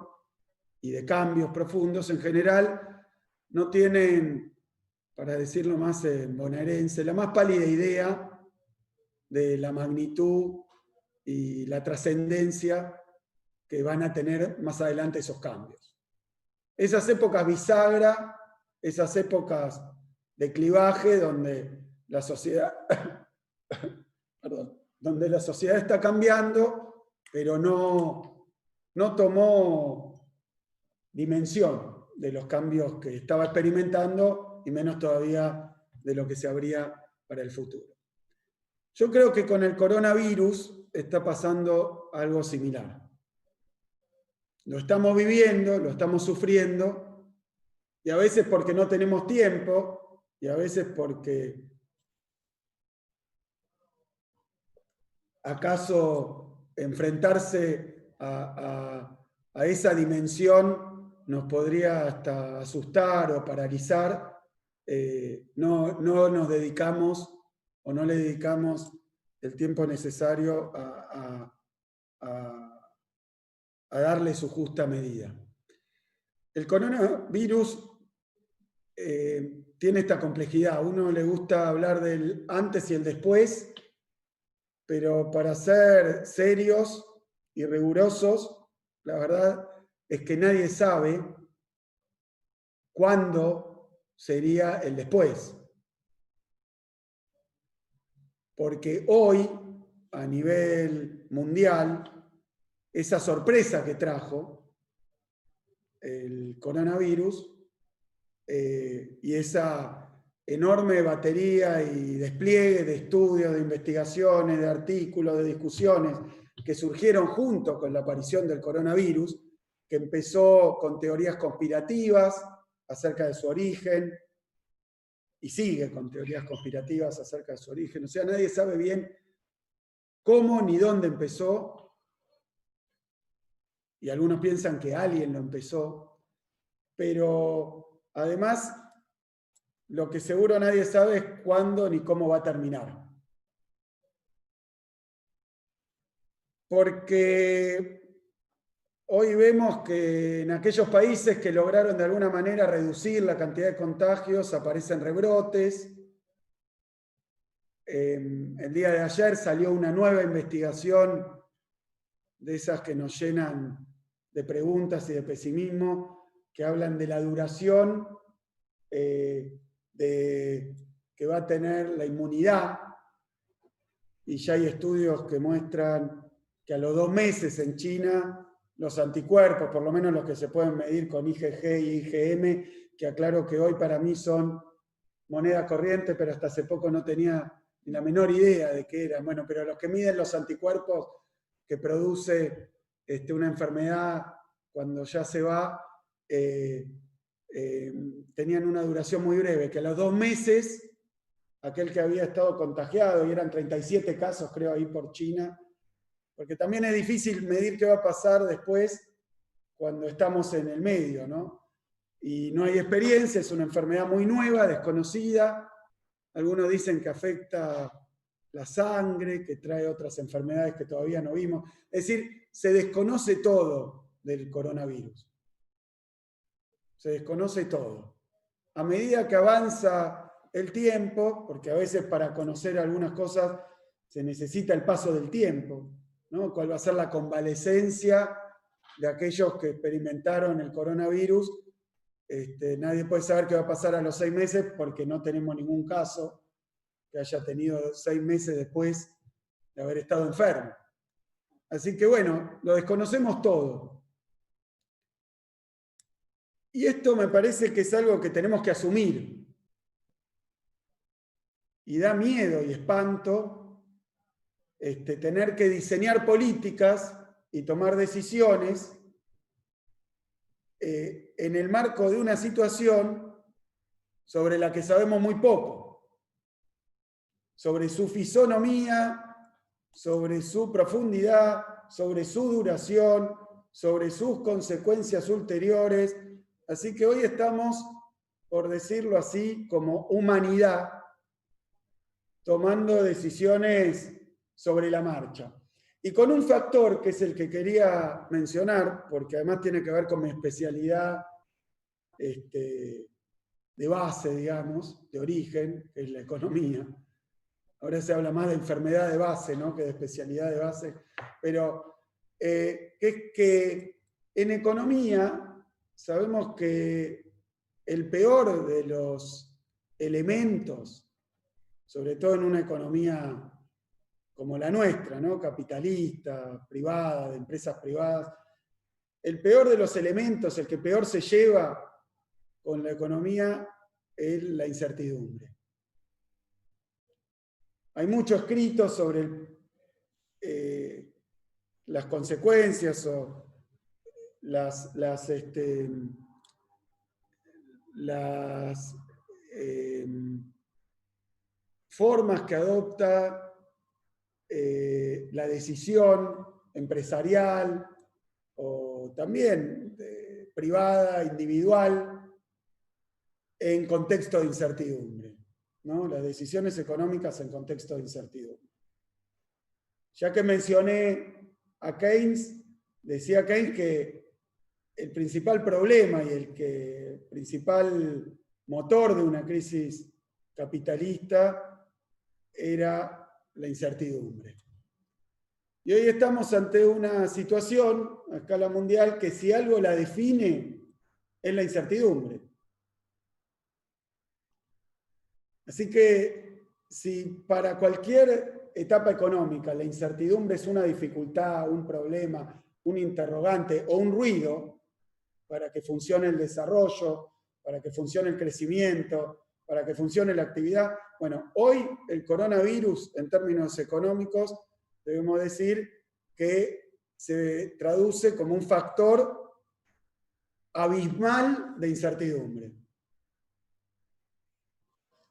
y de cambios profundos, en general no tienen, para decirlo más bonaerense, la más pálida idea de la magnitud y la trascendencia que van a tener más adelante esos cambios. Esas épocas bisagra, esas épocas de clivaje donde la sociedad, donde la sociedad está cambiando, pero no tomó dimensión de los cambios que estaba experimentando y menos todavía de lo que se abría para el futuro. Yo creo que con el coronavirus está pasando algo similar. Lo estamos viviendo, lo estamos sufriendo, y a veces porque no tenemos tiempo, y a veces porque acaso enfrentarse a esa dimensión nos podría hasta asustar o paralizar, no nos dedicamos o no le dedicamos el tiempo necesario a darle su justa medida. El coronavirus tiene esta complejidad. A uno le gusta hablar del antes y el después, pero para ser serios y rigurosos, la verdad es que nadie sabe cuándo sería el después. Porque hoy, a nivel mundial, esa sorpresa que trajo el coronavirus y esa enorme batería y despliegue de estudios, de investigaciones, de artículos, de discusiones que surgieron junto con la aparición del coronavirus, que empezó con teorías conspirativas acerca de su origen, y sigue con teorías conspirativas acerca de su origen. O sea, nadie sabe bien cómo ni dónde empezó, y algunos piensan que alguien lo empezó, pero además lo que seguro nadie sabe es cuándo ni cómo va a terminar. Porque hoy vemos que en aquellos países que lograron de alguna manera reducir la cantidad de contagios aparecen rebrotes. El día de ayer salió una nueva investigación de esas que nos llenan de preguntas y de pesimismo, que hablan de la duración que va a tener la inmunidad, y ya hay estudios que muestran que a los 2 meses en China los anticuerpos, por lo menos los que se pueden medir con IgG y IgM, que aclaro que hoy para mí son moneda corriente, pero hasta hace poco no tenía ni la menor idea de qué eran. Bueno, pero los que miden los anticuerpos que produce una enfermedad cuando ya se va, tenían una duración muy breve, que a los 2 meses, aquel que había estado contagiado, y eran 37 casos creo ahí por China, porque también es difícil medir qué va a pasar después cuando estamos en el medio, ¿no? Y no hay experiencia, es una enfermedad muy nueva, desconocida. Algunos dicen que afecta la sangre, que trae otras enfermedades que todavía no vimos. Es decir, se desconoce todo del coronavirus. Se desconoce todo. A medida que avanza el tiempo, porque a veces para conocer algunas cosas se necesita el paso del tiempo, ¿no? ¿Cuál va a ser la convalecencia de aquellos que experimentaron el coronavirus Nadie puede saber qué va a pasar a los 6 meses porque no tenemos ningún caso que haya tenido 6 meses después de haber estado enfermo. Así que bueno, lo desconocemos todo. Y esto me parece que es algo que tenemos que asumir. Y da miedo y espanto tener que diseñar políticas y tomar decisiones en el marco de una situación sobre la que sabemos muy poco, sobre su fisonomía, sobre su profundidad, sobre su duración, sobre sus consecuencias ulteriores. Así que hoy estamos, por decirlo así, como humanidad, tomando decisiones sobre la marcha. Y con un factor que es el que quería mencionar, porque además tiene que ver con mi especialidad de base, digamos, de origen, que es la economía. Ahora se habla más de enfermedad de base, ¿no?, que de especialidad de base. Pero es que en economía sabemos que el peor de los elementos, sobre todo en una economía como la nuestra, ¿no?, capitalista, privada, de empresas privadas, el peor de los elementos, el que peor se lleva con la economía, es la incertidumbre. Hay mucho escrito sobre las consecuencias o las formas que adopta la decisión empresarial o también privada, individual, en contexto de incertidumbre, ¿no? Las decisiones económicas en contexto de incertidumbre. Ya que mencioné a Keynes, decía Keynes que el principal problema y el principal motor de una crisis capitalista era la incertidumbre. Y hoy estamos ante una situación a escala mundial que si algo la define es la incertidumbre. Así que si para cualquier etapa económica la incertidumbre es una dificultad, un problema, un interrogante o un ruido para que funcione el desarrollo, para que funcione el crecimiento, para que funcione la actividad, bueno, hoy el coronavirus en términos económicos debemos decir que se traduce como un factor abismal de incertidumbre.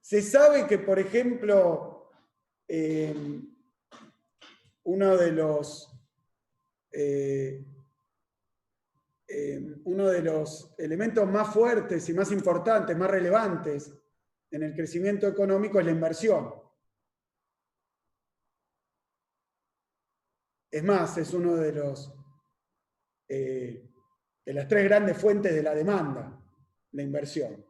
Se sabe que, por ejemplo, uno de los elementos más fuertes y más importantes, más relevantes en el crecimiento económico es la inversión. Es más, es uno de las 3 grandes fuentes de la demanda, la inversión.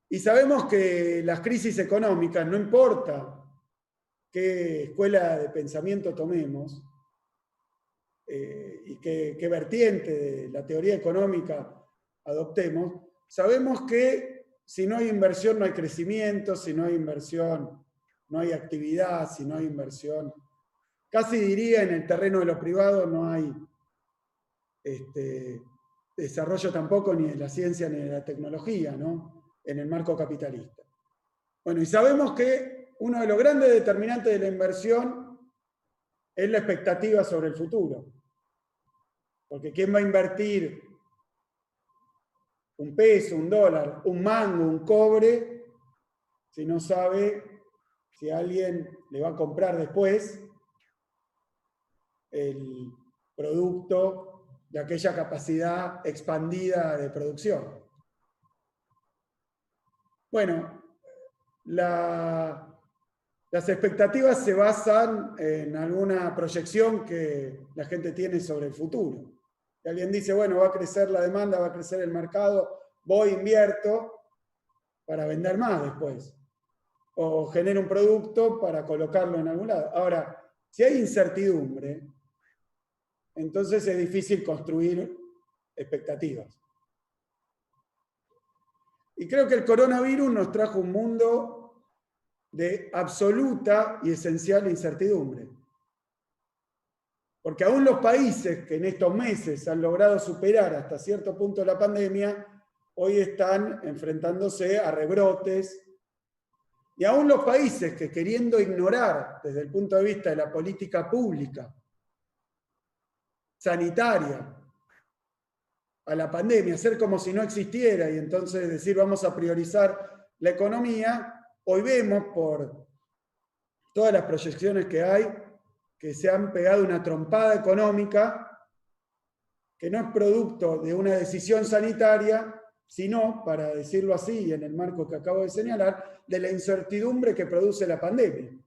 Y sabemos que las crisis económicas, no importa qué escuela de pensamiento tomemos y qué vertiente de la teoría económica adoptemos, sabemos que si no hay inversión no hay crecimiento, si no hay inversión no hay actividad, si no hay inversión, casi diría en el terreno de lo privado no hay desarrollo tampoco ni de la ciencia ni de la tecnología, ¿no?, en el marco capitalista. Bueno, y sabemos que uno de los grandes determinantes de la inversión es la expectativa sobre el futuro. Porque ¿quién va a invertir un peso, un dólar, un mango, un cobre, si no sabe si alguien le va a comprar después el producto de aquella capacidad expandida de producción? Bueno, las expectativas se basan en alguna proyección que la gente tiene sobre el futuro. Y alguien dice, bueno, va a crecer la demanda, va a crecer el mercado, voy, invierto para vender más después. O genero un producto para colocarlo en algún lado. Ahora, si hay incertidumbre, entonces es difícil construir expectativas. Y creo que el coronavirus nos trajo un mundo de absoluta y esencial incertidumbre. Porque aún los países que en estos meses han logrado superar hasta cierto punto la pandemia, hoy están enfrentándose a rebrotes. Y aún los países que, queriendo ignorar desde el punto de vista de la política pública, sanitaria, a la pandemia, hacer como si no existiera y entonces decir vamos a priorizar la economía, hoy vemos por todas las proyecciones que hay que se han pegado una trompada económica que no es producto de una decisión sanitaria, sino, para decirlo así, en el marco que acabo de señalar, de la incertidumbre que produce la pandemia.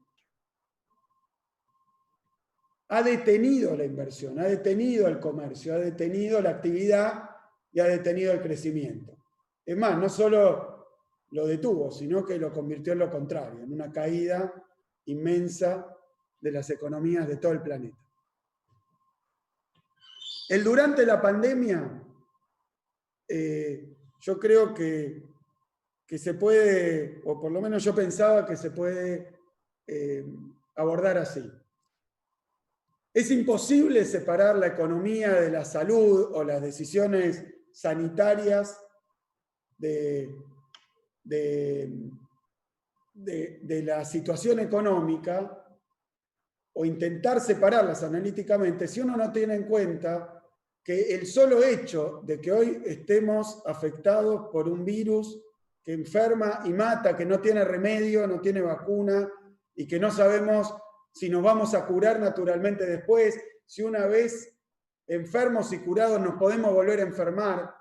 Ha detenido la inversión, ha detenido el comercio, ha detenido la actividad y ha detenido el crecimiento. Es más, no solo lo detuvo, sino que lo convirtió en lo contrario, en una caída inmensa de las economías de todo el planeta. El durante la pandemia, yo creo que se puede, o por lo menos yo pensaba que se puede abordar así. Es imposible separar la economía de la salud o las decisiones sanitarias de la situación económica, o intentar separarlas analíticamente, si uno no tiene en cuenta que el solo hecho de que hoy estemos afectados por un virus que enferma y mata, que no tiene remedio, no tiene vacuna, y que no sabemos si nos vamos a curar naturalmente después, si una vez enfermos y curados nos podemos volver a enfermar,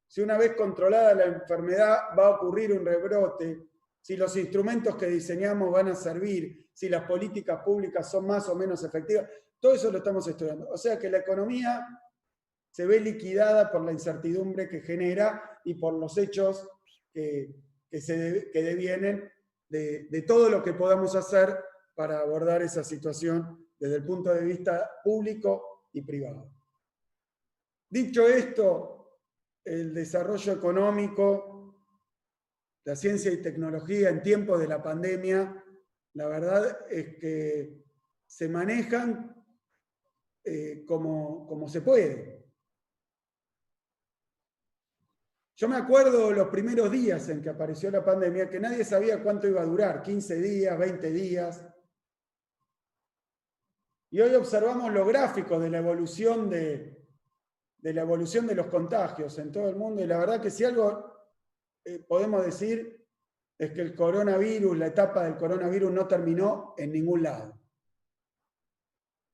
si una vez controlada la enfermedad va a ocurrir un rebrote, si los instrumentos que diseñamos van a servir, si las políticas públicas son más o menos efectivas, todo eso lo estamos estudiando. O sea que la economía se ve liquidada por la incertidumbre que genera y por los hechos que devienen de todo lo que podamos hacer para abordar esa situación desde el punto de vista público y privado. Dicho esto, el desarrollo económico, la ciencia y tecnología en tiempos de la pandemia, la verdad es que se manejan como se puede. Yo me acuerdo los primeros días en que apareció la pandemia, que nadie sabía cuánto iba a durar, 15 días, 20 días. Y hoy observamos los gráficos de la evolución de los contagios en todo el mundo, y la verdad que si algo podemos decir es que el coronavirus, la etapa del coronavirus no terminó en ningún lado.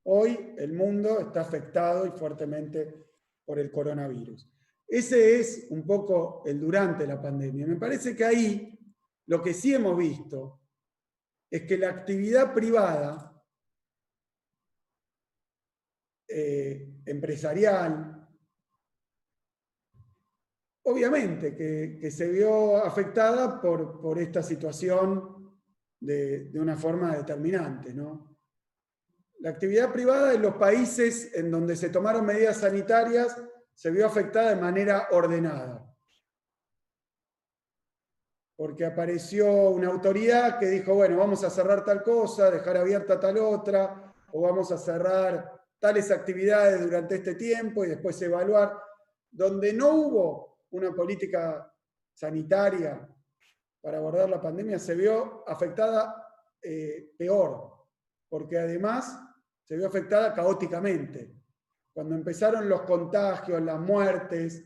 Hoy el mundo está afectado y fuertemente por el coronavirus. Ese es un poco el durante la pandemia. Me parece que ahí lo que sí hemos visto es que la actividad privada, empresarial, obviamente que se vio afectada por esta situación de una forma determinante, ¿no? La actividad privada en los países en donde se tomaron medidas sanitarias se vio afectada de manera ordenada. Porque apareció una autoridad que dijo, bueno, vamos a cerrar tal cosa, dejar abierta tal otra, o vamos a cerrar tales actividades durante este tiempo y después evaluar. Donde no hubo una política sanitaria para abordar la pandemia, se vio afectada peor, porque además se vio afectada caóticamente. Cuando empezaron los contagios, las muertes,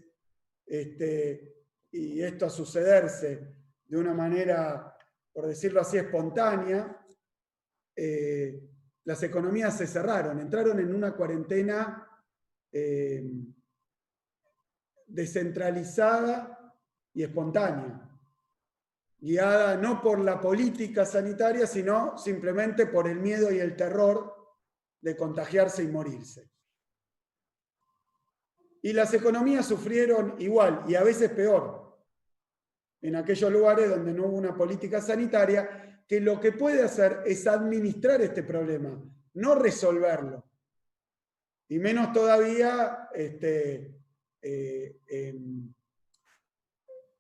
y esto a sucederse de una manera, por decirlo así, espontánea, las economías se cerraron, entraron en una cuarentena descentralizada y espontánea, guiada no por la política sanitaria, sino simplemente por el miedo y el terror de contagiarse y morirse. Y las economías sufrieron igual, y a veces peor, en aquellos lugares donde no hubo una política sanitaria, que lo que puede hacer es administrar este problema, no resolverlo. Y menos todavía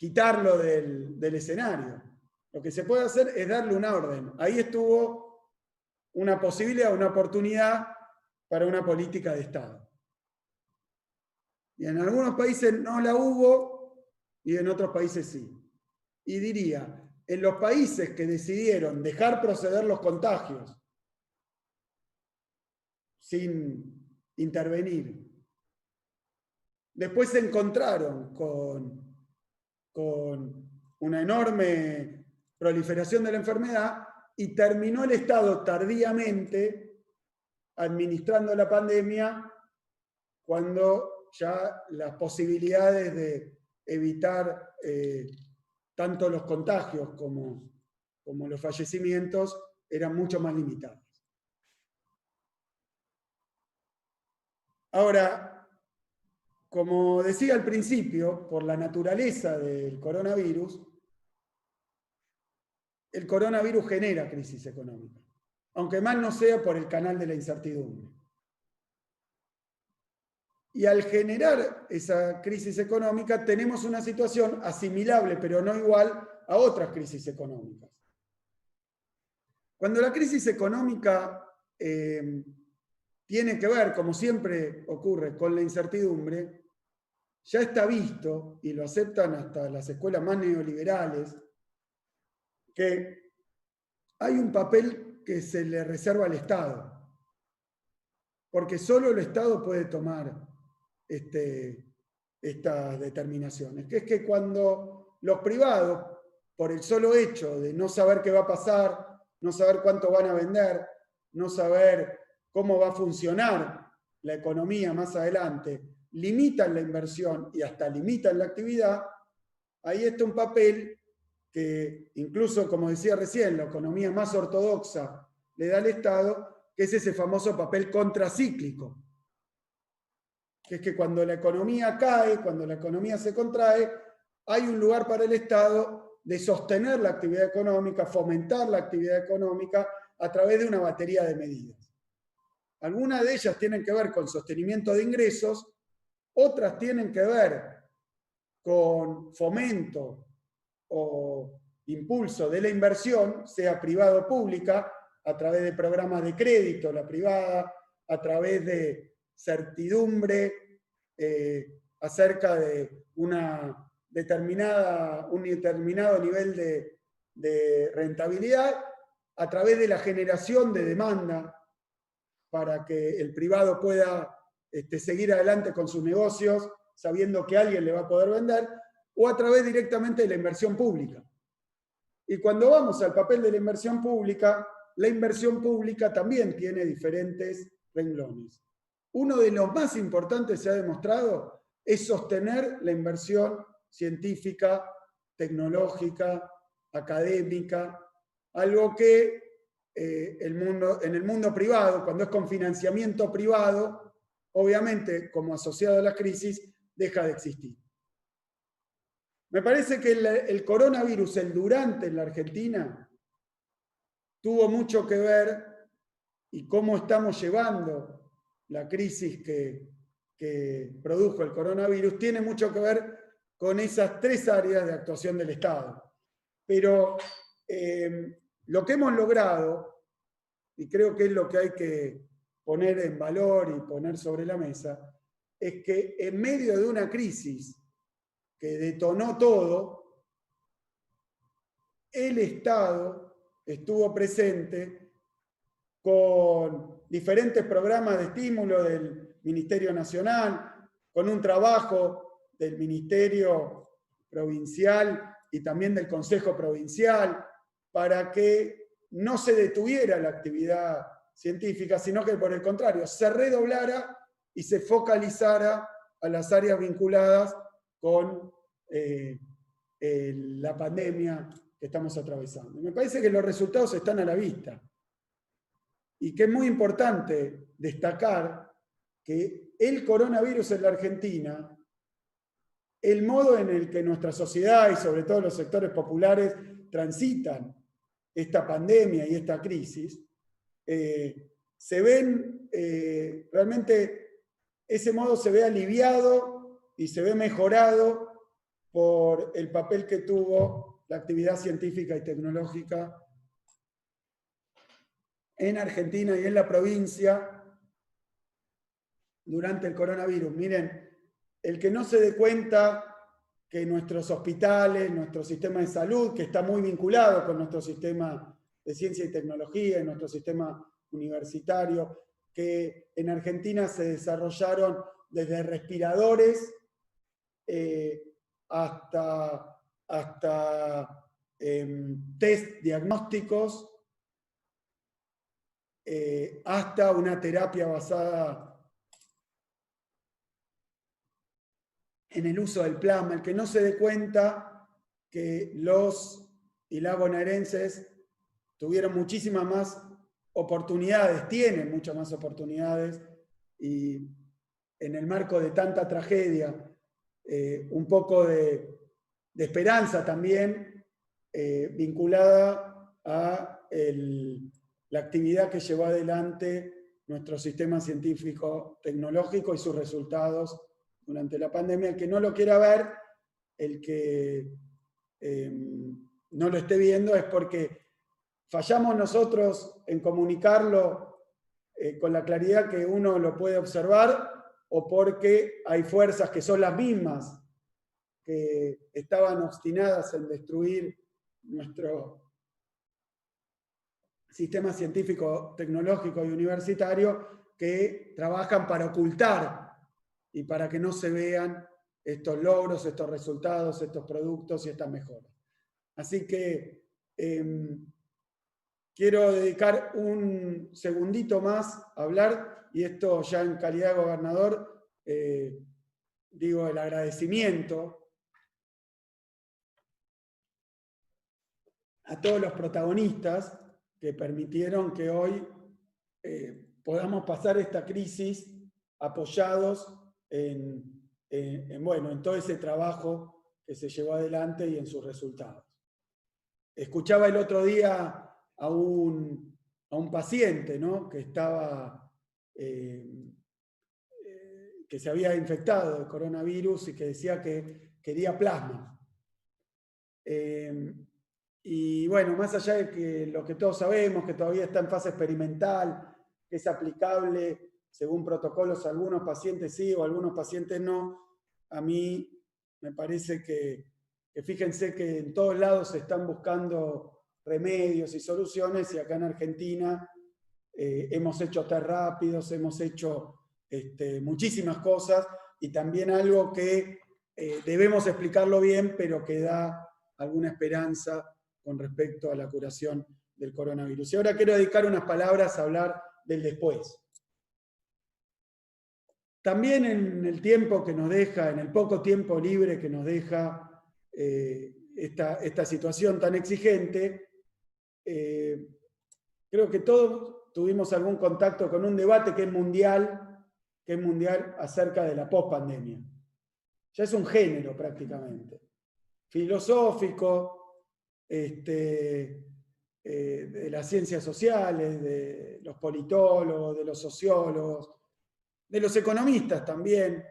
quitarlo del escenario. Lo que se puede hacer es darle una orden. Ahí estuvo una posibilidad, una oportunidad para una política de Estado. Y en algunos países no la hubo y en otros países sí. Y diría, en los países que decidieron dejar proceder los contagios sin intervenir, después se encontraron con una enorme proliferación de la enfermedad y terminó el Estado tardíamente administrando la pandemia cuando ya las posibilidades de evitar tanto los contagios como los fallecimientos eran mucho más limitadas. Ahora, como decía al principio, por la naturaleza del coronavirus, el coronavirus genera crisis económica, aunque más no sea por el canal de la incertidumbre. Y al generar esa crisis económica tenemos una situación asimilable, pero no igual, a otras crisis económicas. Cuando la crisis económica tiene que ver, como siempre ocurre, con la incertidumbre, ya está visto, y lo aceptan hasta las escuelas más neoliberales, que hay un papel que se le reserva al Estado, porque solo el Estado puede tomar estas determinaciones, que es que cuando los privados, por el solo hecho de no saber qué va a pasar, no saber cuánto van a vender, no saber cómo va a funcionar la economía más adelante, limitan la inversión y hasta limitan la actividad, ahí está un papel que incluso, como decía recién, la economía más ortodoxa le da al Estado, que es ese famoso papel contracíclico, que es que cuando la economía cae, cuando la economía se contrae, hay un lugar para el Estado de sostener la actividad económica, fomentar la actividad económica a través de una batería de medidas. Algunas de ellas tienen que ver con sostenimiento de ingresos, otras tienen que ver con fomento o impulso de la inversión, sea privada o pública, a través de programas de crédito, la privada, a través de certidumbre acerca de un determinado nivel de rentabilidad, a través de la generación de demanda para que el privado pueda seguir adelante con sus negocios sabiendo que alguien le va a poder vender, o a través directamente de la inversión pública. Y cuando vamos al papel de la inversión pública también tiene diferentes renglones. Uno de los más importantes, se ha demostrado, es sostener la inversión científica, tecnológica, académica, algo que en el mundo privado, cuando es con financiamiento privado, obviamente, como asociado a la crisis, deja de existir. Me parece que el coronavirus, el durante en la Argentina, tuvo mucho que ver, y cómo estamos llevando la crisis que produjo el coronavirus, tiene mucho que ver con esas tres áreas de actuación del Estado. Pero lo que hemos logrado, y creo que es lo que hay que poner en valor y poner sobre la mesa, es que en medio de una crisis que detonó todo, el Estado estuvo presente con diferentes programas de estímulo del Ministerio Nacional, con un trabajo del Ministerio Provincial y también del Consejo Provincial, para que no se detuviera la actividad científica, sino que por el contrario, se redoblara y se focalizara a las áreas vinculadas con la pandemia que estamos atravesando. Me parece que los resultados están a la vista y que es muy importante destacar que el coronavirus en la Argentina, el modo en el que nuestra sociedad y sobre todo los sectores populares transitan esta pandemia y esta crisis, se ven realmente, ese modo se ve aliviado y se ve mejorado por el papel que tuvo la actividad científica y tecnológica en Argentina y en la provincia durante el coronavirus. Miren, el que no se dé cuenta que nuestros hospitales, nuestro sistema de salud, que está muy vinculado con nuestro sistema de ciencia y tecnología, y nuestro sistema universitario, que en Argentina se desarrollaron desde respiradores hasta test diagnósticos, hasta una terapia basada en el uso del plasma. El que no se dé cuenta que los y las bonaerenses tuvieron muchísimas más oportunidades, tienen muchas más oportunidades, y en el marco de tanta tragedia, un poco de esperanza también, vinculada a la actividad que llevó adelante nuestro sistema científico-tecnológico y sus resultados durante la pandemia. El que no lo quiera ver, el que no lo esté viendo, es porque fallamos nosotros en comunicarlo con la claridad que uno lo puede observar, o porque hay fuerzas que son las mismas que estaban obstinadas en destruir nuestro sistema científico, tecnológico y universitario, que trabajan para ocultar y para que no se vean estos logros, estos resultados, estos productos y estas mejoras. Así que quiero dedicar un segundito más a hablar, y esto ya en calidad de gobernador, digo el agradecimiento a todos los protagonistas que permitieron que hoy podamos pasar esta crisis apoyados en todo ese trabajo que se llevó adelante y en sus resultados. Escuchaba el otro día a un paciente, ¿no?, que estaba, que se había infectado de coronavirus y que decía que quería plasma. Y bueno, más allá de que lo que todos sabemos, que todavía está en fase experimental, que es aplicable según protocolos a algunos pacientes sí o a algunos pacientes no, a mí me parece que fíjense que en todos lados se están buscando remedios y soluciones, y acá en Argentina hemos hecho test rápidos, hemos hecho muchísimas cosas, y también algo que debemos explicarlo bien, pero que da alguna esperanza con respecto a la curación del coronavirus. Y ahora quiero dedicar unas palabras a hablar del después. También en el tiempo que nos deja, en el poco tiempo libre que nos deja esta situación tan exigente, creo que todos tuvimos algún contacto con un debate que es mundial acerca de la pospandemia. Ya es un género prácticamente, filosófico, de las ciencias sociales, de los politólogos, de los sociólogos, de los economistas también,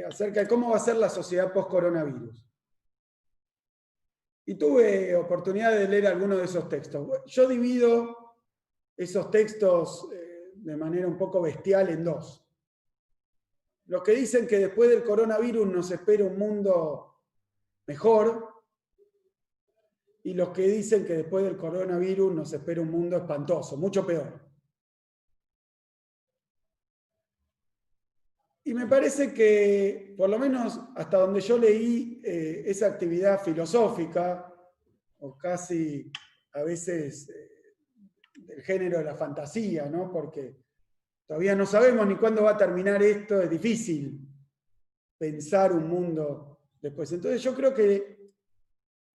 acerca de cómo va a ser la sociedad post-coronavirus. Y tuve oportunidad de leer algunos de esos textos. Yo divido esos textos de manera un poco bestial en dos. Los que dicen que después del coronavirus nos espera un mundo mejor, y los que dicen que después del coronavirus nos espera un mundo espantoso, mucho peor. Y me parece que, por lo menos hasta donde yo leí esa actividad filosófica, o casi a veces del género de la fantasía, ¿no?, porque todavía no sabemos ni cuándo va a terminar esto, es difícil pensar un mundo después. Entonces yo creo que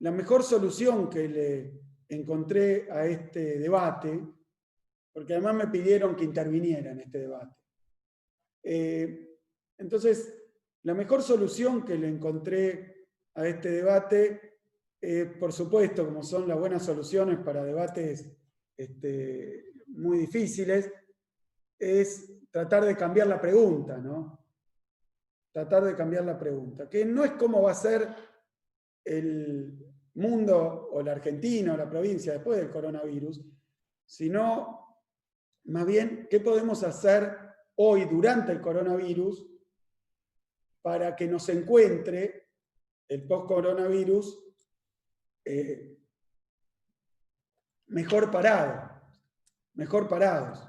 la mejor solución que le encontré a este debate, porque además me pidieron que interviniera en este debate, entonces la mejor solución que le encontré a este debate, por supuesto, como son las buenas soluciones para debates muy difíciles, es tratar de cambiar la pregunta, ¿no? tratar de cambiar la pregunta, que no es cómo va a ser el mundo o la Argentina o la provincia después del coronavirus, sino más bien qué podemos hacer hoy durante el coronavirus para que nos encuentre el post-coronavirus mejor parados.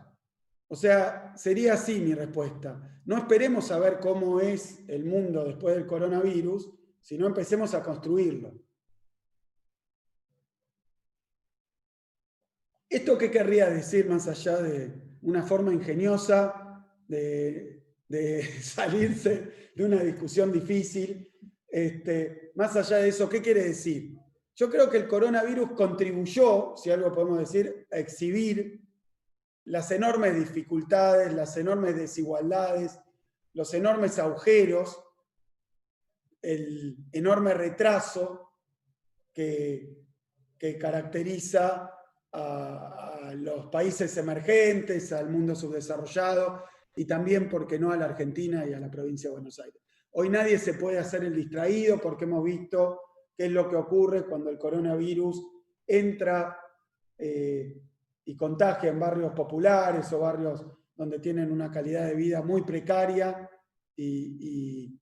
O sea, sería así mi respuesta. No esperemos a ver cómo es el mundo después del coronavirus, sino empecemos a construirlo. ¿Esto qué querría decir más allá de una forma ingeniosa de salirse de una discusión difícil? Más allá de eso, ¿qué quiere decir? Yo creo que el coronavirus contribuyó, si algo podemos decir, a exhibir las enormes dificultades, las enormes desigualdades, los enormes agujeros, el enorme retraso que caracteriza a los países emergentes, al mundo subdesarrollado y también, ¿por qué no?, a la Argentina y a la provincia de Buenos Aires. Hoy nadie se puede hacer el distraído porque hemos visto qué es lo que ocurre cuando el coronavirus entra y contagia en barrios populares o barrios donde tienen una calidad de vida muy precaria y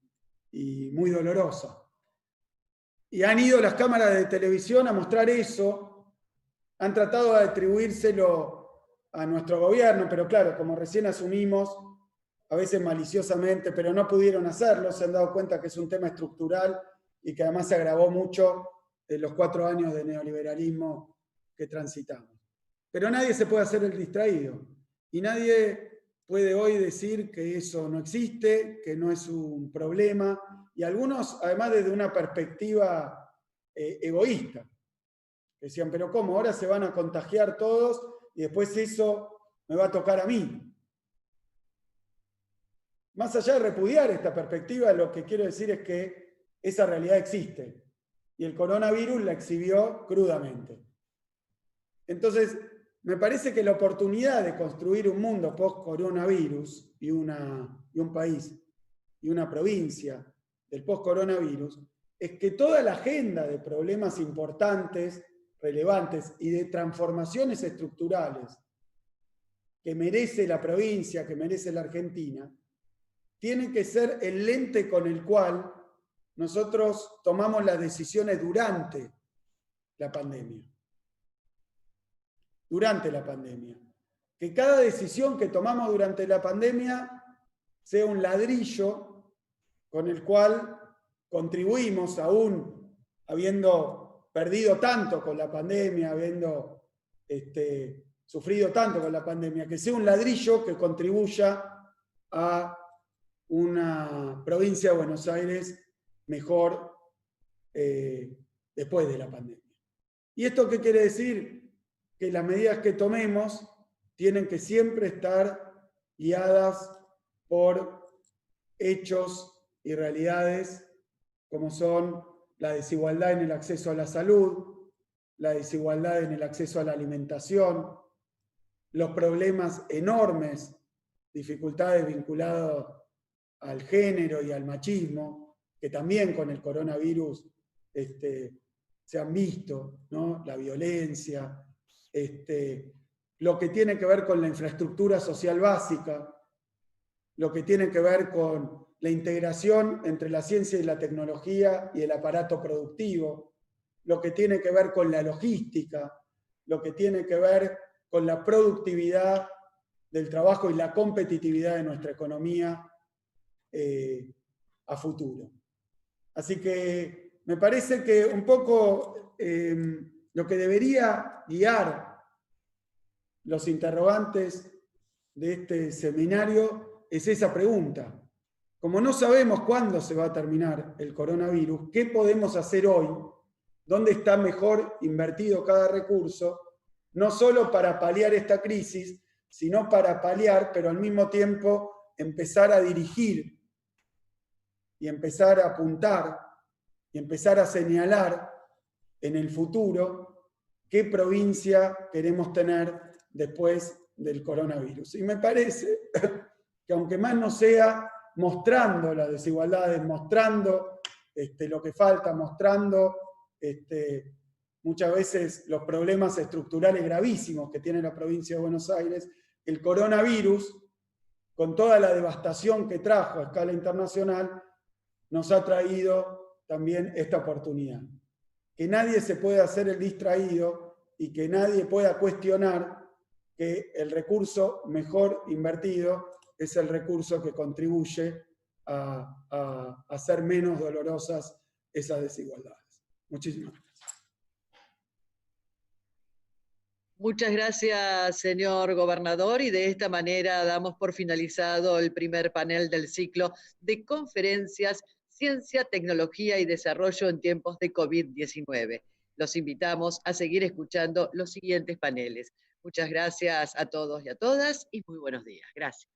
muy dolorosa. Y han ido las cámaras de televisión a mostrar eso, han tratado de atribuírselo a nuestro gobierno, pero claro, como recién asumimos, a veces maliciosamente, pero no pudieron hacerlo, se han dado cuenta que es un tema estructural y que además se agravó mucho en los 4 años de neoliberalismo que transitamos. Pero nadie se puede hacer el distraído y nadie puede hoy decir que eso no existe, que no es un problema, y algunos además desde una perspectiva egoísta. Decían, pero ¿cómo? Ahora se van a contagiar todos y después eso me va a tocar a mí. Más allá de repudiar esta perspectiva, lo que quiero decir es que esa realidad existe y el coronavirus la exhibió crudamente. Entonces, me parece que la oportunidad de construir un mundo post-coronavirus y un país y una provincia del post-coronavirus es que toda la agenda de problemas importantes, relevantes y de transformaciones estructurales que merece la provincia, que merece la Argentina, tiene que ser el lente con el cual nosotros tomamos las decisiones durante la pandemia. Durante la pandemia. Que cada decisión que tomamos durante la pandemia sea un ladrillo con el cual contribuimos, aún habiendo perdido tanto con la pandemia, habiendo sufrido tanto con la pandemia, que sea un ladrillo que contribuya a una provincia de Buenos Aires mejor después de la pandemia. ¿Y esto qué quiere decir? Que las medidas que tomemos tienen que siempre estar guiadas por hechos y realidades como son la desigualdad en el acceso a la salud, la desigualdad en el acceso a la alimentación, los problemas enormes, dificultades vinculadas al género y al machismo, que también con el coronavirus se han visto, ¿no? La violencia, lo que tiene que ver con la infraestructura social básica, lo que tiene que ver con la integración entre la ciencia y la tecnología y el aparato productivo, lo que tiene que ver con la logística, lo que tiene que ver con la productividad del trabajo y la competitividad de nuestra economía a futuro. Así que me parece que un poco lo que debería guiar los interrogantes de este seminario es esa pregunta. Como no sabemos cuándo se va a terminar el coronavirus, ¿qué podemos hacer hoy? ¿Dónde está mejor invertido cada recurso? No solo para paliar esta crisis, sino para paliar, pero al mismo tiempo empezar a dirigir y empezar a apuntar y empezar a señalar en el futuro qué provincia queremos tener después del coronavirus. Y me parece que aunque más no sea mostrando las desigualdades, mostrando lo que falta, mostrando muchas veces los problemas estructurales gravísimos que tiene la provincia de Buenos Aires. El coronavirus, con toda la devastación que trajo a escala internacional, nos ha traído también esta oportunidad. Que nadie se pueda hacer el distraído y que nadie pueda cuestionar que el recurso mejor invertido es el recurso que contribuye a hacer menos dolorosas esas desigualdades. Muchísimas gracias. Muchas gracias, señor gobernador, y de esta manera damos por finalizado el primer panel del ciclo de conferencias Ciencia, Tecnología y Desarrollo en tiempos de COVID-19. Los invitamos a seguir escuchando los siguientes paneles. Muchas gracias a todos y a todas y muy buenos días. Gracias.